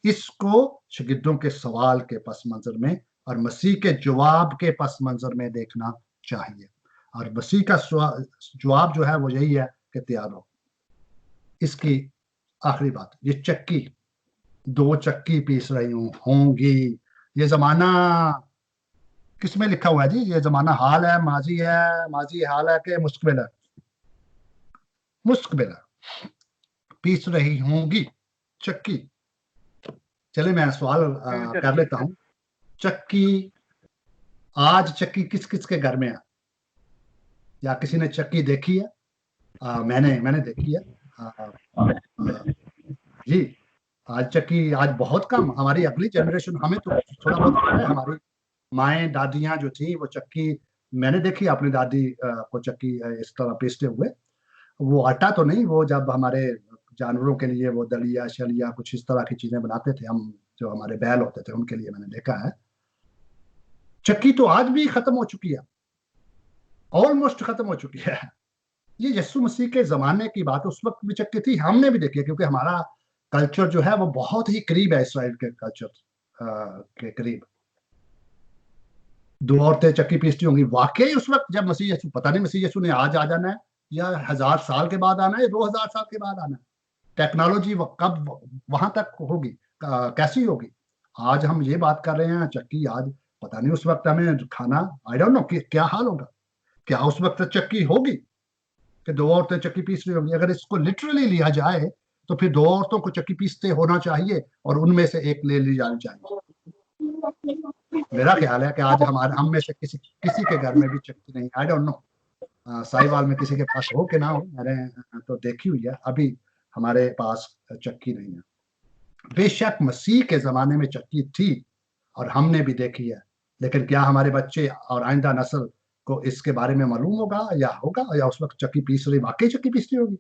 इसको शागिर्दों के सवाल के पस मंजर में और मसीह के जवाब के पस मंजर में देखना चाहिए। और मसीह का जवाब जो है वो यही है कि तैयार हो। इसकी आखिरी बात, ये चक्की, 2 चक्की पीस रही होंगी, ये जमाना किस में लिखा हुआ है जी? ये जमाना हाल है, माजी है, माजी हाल है कि मुस्तकबिल है? मुस्तकबिल है। पीस रही होंगी चक्की। चले मैं सवाल कर लेता हूं। चक्की, आज चक्की किस किस के घर में है? या किसी ने चक्की देखी है? मैंने देखी है जी। आज चक्की, आज बहुत कम, हमारी अगली जनरेशन, हमें तो थोड़ा बहुत है, हमारी माएँ दादियां जो थी वो चक्की मैंने देखी, अपनी दादी को चक्की इस तरह पीसते हुए। वो आटा तो नहीं, वो जब हमारे जानवरों के लिए वो दलिया शलिया कुछ इस तरह की चीजें बनाते थे हम, जो हमारे बैल होते थे उनके लिए मैंने देखा है। चक्की तो आज भी खत्म हो चुकी है, ऑलमोस्ट खत्म हो चुकी है। ये यीशु मसीह के जमाने की बात, उस वक्त भी चक्की थी, हमने भी देखी है, क्योंकि हमारा कल्चर जो है वो बहुत ही करीब है इसराइल के कल्चर के करीब। 2 औरतें चक्की पीसती होंगी वाकई उस वक्त जब मसीह यीशु, पता नहीं मसीह यीशु ने आज आ जाना है या 1000 साल के बाद आना है, 2000 साल के बाद आना है। टेक्नोलॉजी कब वहां तक होगी, कैसी होगी? आज हम ये बात कर रहे हैं चक्की, आज पता नहीं उस वक्त हमें खाना, आई डोंट नो क्या हाल होगा। क्या उस वक्त चक्की होगी कि 2 औरतें चक्की पीस रही होंगी? अगर इसको लिटरली लिया जाए तो फिर 2 औरतों को चक्की पीसते होना चाहिए और उनमें से एक ले ली जानी चाहिए। मेरा ख्याल है कि आज हम में से किसी के घर में भी चक्की नहीं, आई डोंट नो साहिवाल में किसी के पास हो कि ना हो, मैंने तो देखी हुई है, अभी हमारे पास चक्की नहीं है। बेशक मसीह के जमाने में चक्की थी और हमने भी देखी है, लेकिन क्या हमारे बच्चे और आइंदा नस्ल को इसके बारे में मालूम होगा या उस वक्त चक्की पीस रही वाकई चक्की पीस रही होगी?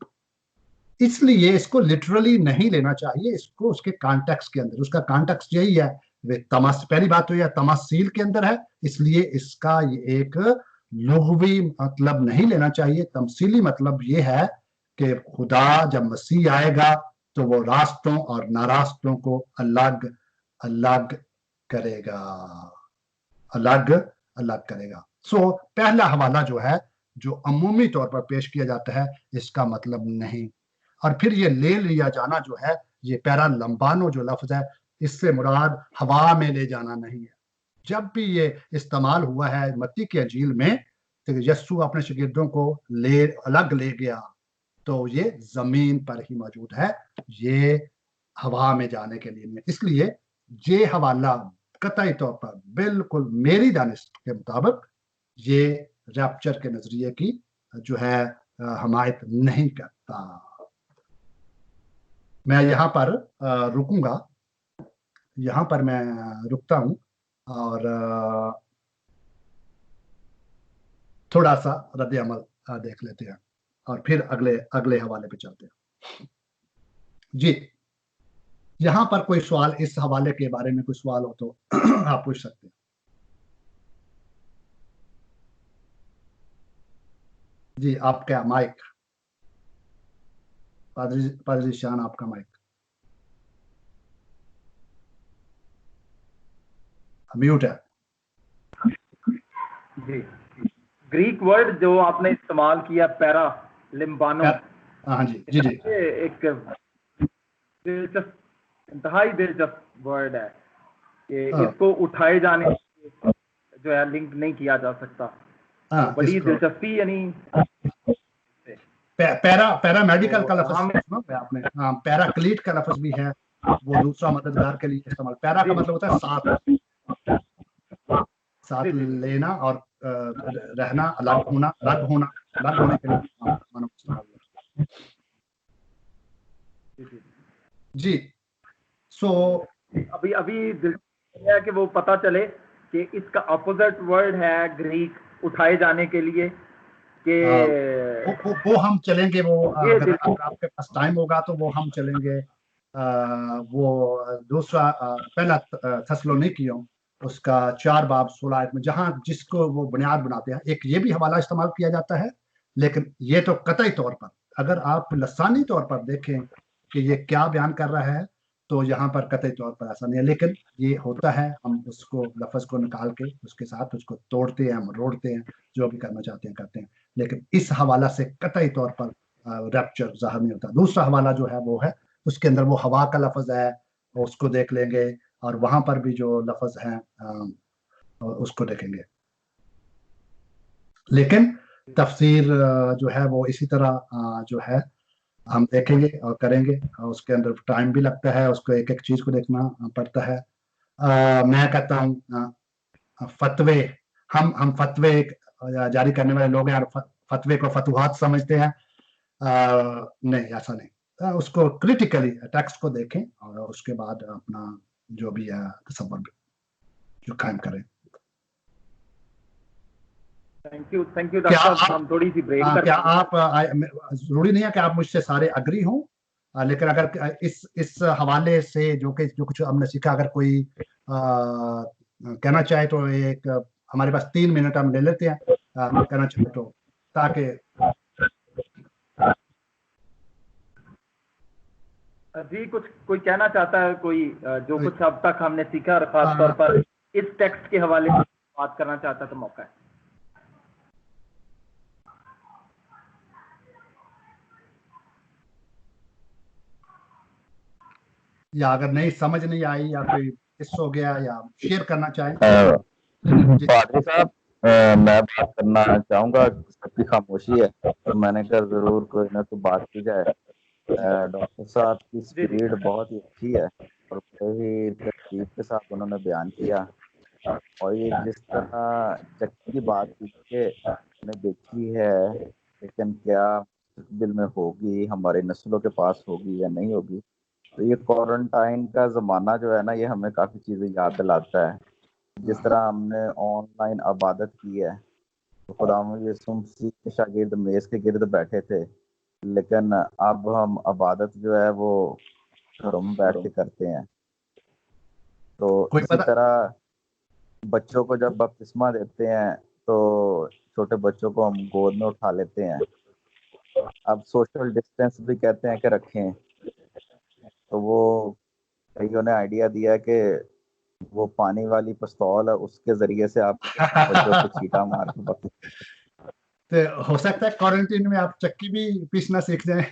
इसलिए इसको लिटरली नहीं लेना चाहिए, इसको उसके कॉन्टेक्स्ट के अंदर, उसका कॉन्टेक्स्ट यही है, वे पहली बात तो यह तमसील के अंदर है, इसलिए इसका ये एक लुग़वी मतलब नहीं लेना चाहिए। तमसीली मतलब ये है कि खुदा जब मसीह आएगा तो वो रास्तों और नारास्तों को अलग अलग करेगा, अलग अलग करेगा। सो पहला हवाला जो है, जो अमूमी तौर पर पेश किया जाता है, इसका मतलब नहीं। और फिर ये ले लिया जाना जो है, ये पैरा लंबानो जो लफ्ज है, इससे मुराद हवा में ले जाना नहीं है। जब भी ये इस्तेमाल हुआ है मत्ती की अंजील में, तो यस्सु अपने शागिर्दों को अलग ले गया, तो ये जमीन पर ही मौजूद है, ये हवा में जाने के लिए नहीं। इसलिए ये हवाला कतई तौर पर बिल्कुल मेरी दानिश के मुताबिक ये रैप्चर के नजरिए की जो है हमायत नहीं करता। मैं यहाँ पर रुकूंगा, यहाँ पर मैं रुकता हूँ और थोड़ा सा रद्द अमल देख लेते हैं और फिर अगले हवाले पे चलते हैं। जी, यहाँ पर कोई सवाल, इस हवाले के बारे में कोई सवाल हो तो आप पूछ सकते हैं। जी, आपका माइक, पादरी शान, आपका माइक म्यूट है। जी, ग्रीक वर्ड जो आपने इस्तेमाल किया पैरा लिम्बानो, हाँ जी जी जी, एक दिलचस्प, इंतहाई दिलचस्प वर्ड है कि इसको उठाए जाने जो है लिंक नहीं किया जा सकता। बड़ी दिलचस्पी, यानी पैरा मेडिकल का लफ्ज आपने, हाँ, पैराक्लीट का लफ्ज भी है, वो दूसरा मददगार के लिए इस्तेमाल। पैरा का मतलब होता है साथ लेना और रहना, अलग होने के लिए जी। सो अभी ہے کہ وہ پتہ چلے کہ اس کا اپوزٹ ورڈ ہے گریک اٹھائے جانے کے لیے کہ وہ ہم چلیں گے، وہ اگر آپ کے پاس ٹائم ہوگا تو وہ ہم چلیں گے وہ دوسرا پہلا تھسلونیکیوں اس کا 4 باب 16 آیت میں، جہاں جس کو وہ بنیاد بناتے ہیں. ایک یہ بھی حوالہ استعمال کیا جاتا ہے، لیکن یہ تو قطعی طور پر اگر آپ لسانی طور پر دیکھیں کہ یہ کیا بیان کر رہا ہے تو یہاں پر قطعی طور پر ایسا نہیں ہے. لیکن یہ ہوتا ہے، ہم اس کو لفظ کو نکال کے اس کے ساتھ اس کو توڑتے ہیں، مروڑتے ہیں، جو بھی کرنا چاہتے ہیں کرتے ہیں، لیکن اس حوالہ سے قطعی طور پر ریپچر ظاہر نہیں ہوتا. دوسرا حوالہ جو ہے وہ ہے اس کے اندر وہ ہوا کا لفظ ہے، اس کو دیکھ لیں گے، اور وہاں پر بھی جو لفظ ہیں اس کو دیکھیں گے. لیکن تفسیر جو ہے وہ اسی طرح جو ہے ہم دیکھیں گے اور کریں گے، اور اس کے اندر ٹائم بھی لگتا ہے، اس کو ایک ایک چیز کو دیکھنا پڑتا ہے. میں کہتا ہوں فتوے، ہم فتوے جاری کرنے والے لوگ ہیں اور فتوے کو فتوحات سمجھتے ہیں. نہیں، ایسا نہیں. اس کو کریٹیکلی ٹیکسٹ کو دیکھیں اور اس کے بعد اپنا جو بھی ہے تصور جو قائم کریں. تھینک یو ڈاکٹر صاحب. ہم تھوڑی سی بریک کریں. کیا آپ ضروری نہیں ہے کہ آپ مجھ سے سارے اگری ہوں، لیکن اگر اس حوالے سے جو کچھ ہم نے سیکھا، اگر کوئی کہنا چاہے تو ایک ہمارے پاس 3 منٹ ہم لے لیتے ہیں کہنا چاہے تو، تاکہ جی کوئی کہنا چاہتا ہے، کوئی جو کچھ اب تک ہم نے سیکھا اور خاص طور پر اس ٹیکسٹ کے حوالے سے بات کرنا چاہتا ہے تو موقع ہے. یا اگر نہیں سمجھ نہیں آئی یا کوئی مس ہو گیا یا شیئر کرنا چاہیں. پادری صاحب میں بات کرنا چاہوں گا. سب کی خاموشی ہے تو میں نے کہا ضرور کوئی نہ کوئی بات کی جائے. ڈاکٹر صاحب کی اسپیڈ بہت ہی اچھی ہے اور بڑے ہی ترتیب کے ساتھ انہوں نے بیان کیا، اور یہ جس طرح چکی کی بات کی کہ نے دیکھی ہے لیکن کیا مستقبل میں ہوگی، ہماری نسلوں کے پاس ہوگی یا نہیں ہوگی. تو یہ کوارنٹائن کا زمانہ جو ہے نا، یہ ہمیں کافی چیزیں یاد دلاتا ہے. جس طرح ہم نے آن لائن عبادت کی ہے تو خدا یسوع مسیح کے شاگرد میز کے گرد بیٹھے تھے، لیکن اب ہم عبادت جو ہے وہ گھروں میں بیٹھ کے کرتے ہیں. تو اسی طرح بچوں کو جب بپتسمہ دیتے ہیں تو چھوٹے بچوں کو ہم گود میں اٹھا لیتے ہیں. اب سوشل ڈسٹینس بھی کہتے ہیں کہ رکھیں، تو وہ کئیوں نے آئیڈیا دیا کہ وہ پانی والی پستول ہے، اس کے ذریعے سے آپ بچوں کو چھیٹا مار کے ہو سکتا ہے کوارنٹین میں آپ چکی بھی پیسنا سیکھ جائیں.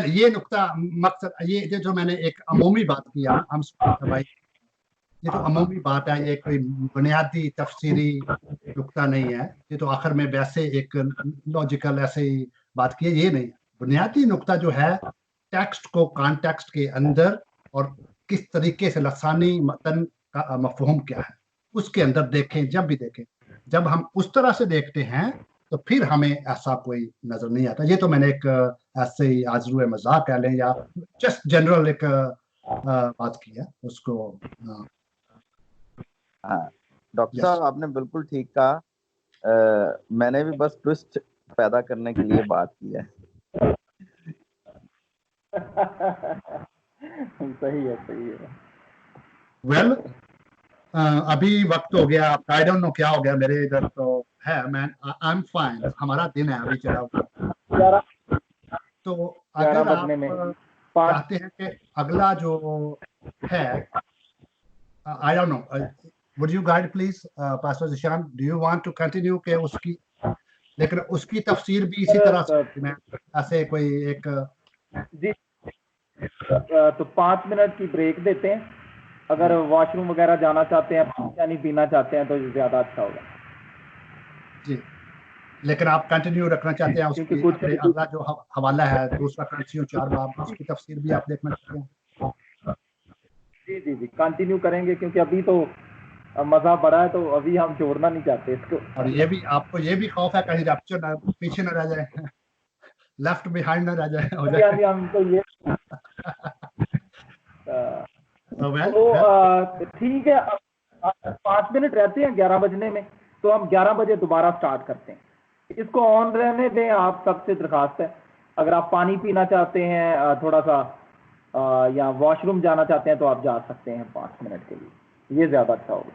یہ نقطہ مقصد یہ جو میں نے ایک عمومی بات کیا، ہم بھائی یہ تو عمومی بات ہے، یہ کوئی بنیادی تفسیری نقطہ نہیں ہے. یہ تو آخر میں ویسے ایک لاجیکل ایسے ہی بات کی ہے، یہ نہیں. بنیادی نقطہ جو ہے ٹیکسٹ کو کانٹیکسٹ کے اندر اور کس طریقے سے لسانی متن کا مفہوم کیا ہے اس کے اندر دیکھیں. جب بھی دیکھیں، جب ہم اس طرح سے دیکھتے ہیں تو پھر ہمیں ایسا کوئی نظر نہیں آتا. یہ تو میں نے ایک ایسے ہی آزرو مذاق کہہ لیں یا جسٹ جنرل ایک بات کی ہے اس کو. ہاں ڈاکٹر صاحب آپ نے بالکل ٹھیک کہا. میں نے بھی بس ٹوسٹ پیدا کرنے کے لیے بات کی ہے. صحیح ہے. ویل ابھی وقت ہو گیا، آئی ڈونٹ نو کیا ہو گیا میرے ادھر تو ہے. میں آئی ایم فائن، ہمارا دن ہے ابھی چلا ہوا. تو اگر آپ چاہتے ہیں کہ اگلا جو ہے I don't know. Would you guide please, Pastor Zishan? Do you want to continue کہ اس کی لیکن اس کی تفسیر بھی اسی طرح سے میں ایسے کوئی ایک جی تو 5 منٹ کی بریک دیتے ہیں. اگر واش روم وغیرہ جانا چاہتے ہیں، پانی پینا چاہتے ہیں تو زیادہ اچھا ہوگا. جی لیکن آپ کنٹینیو رکھنا چاہتے ہیں اس کی اگلا جو حوالہ ہے دوسرا کرنسیوں 4 باب، اس کی تفسیر بھی آپ دیکھنا چاہتے ہیں. جی کنٹینیو کریں گے کیونکہ ابھی تو مزہ بڑا ہے، تو ابھی ہم چھوڑنا نہیں چاہتے اس کو. اور یہ بھی آپ کو یہ بھی خوف ہے کہیں ریپچر پیچھے نہ رہ جائے. लेफ्ट बिहाइंड ना रह जाए, हो हाँ जाए। जी, हम तो ये ठीक है, 5 मिनट रहते हैं 11 बजने में, तो हम 11 बजे दोबारा स्टार्ट करते हैं। इसको ऑन रहने दें, आप सबसे दरखास्त है। अगर आप पानी पीना चाहते हैं थोड़ा सा या वॉशरूम जाना चाहते हैं तो आप जा सकते हैं 5 मिनट के लिए, ये ज़्यादा अच्छा होगा।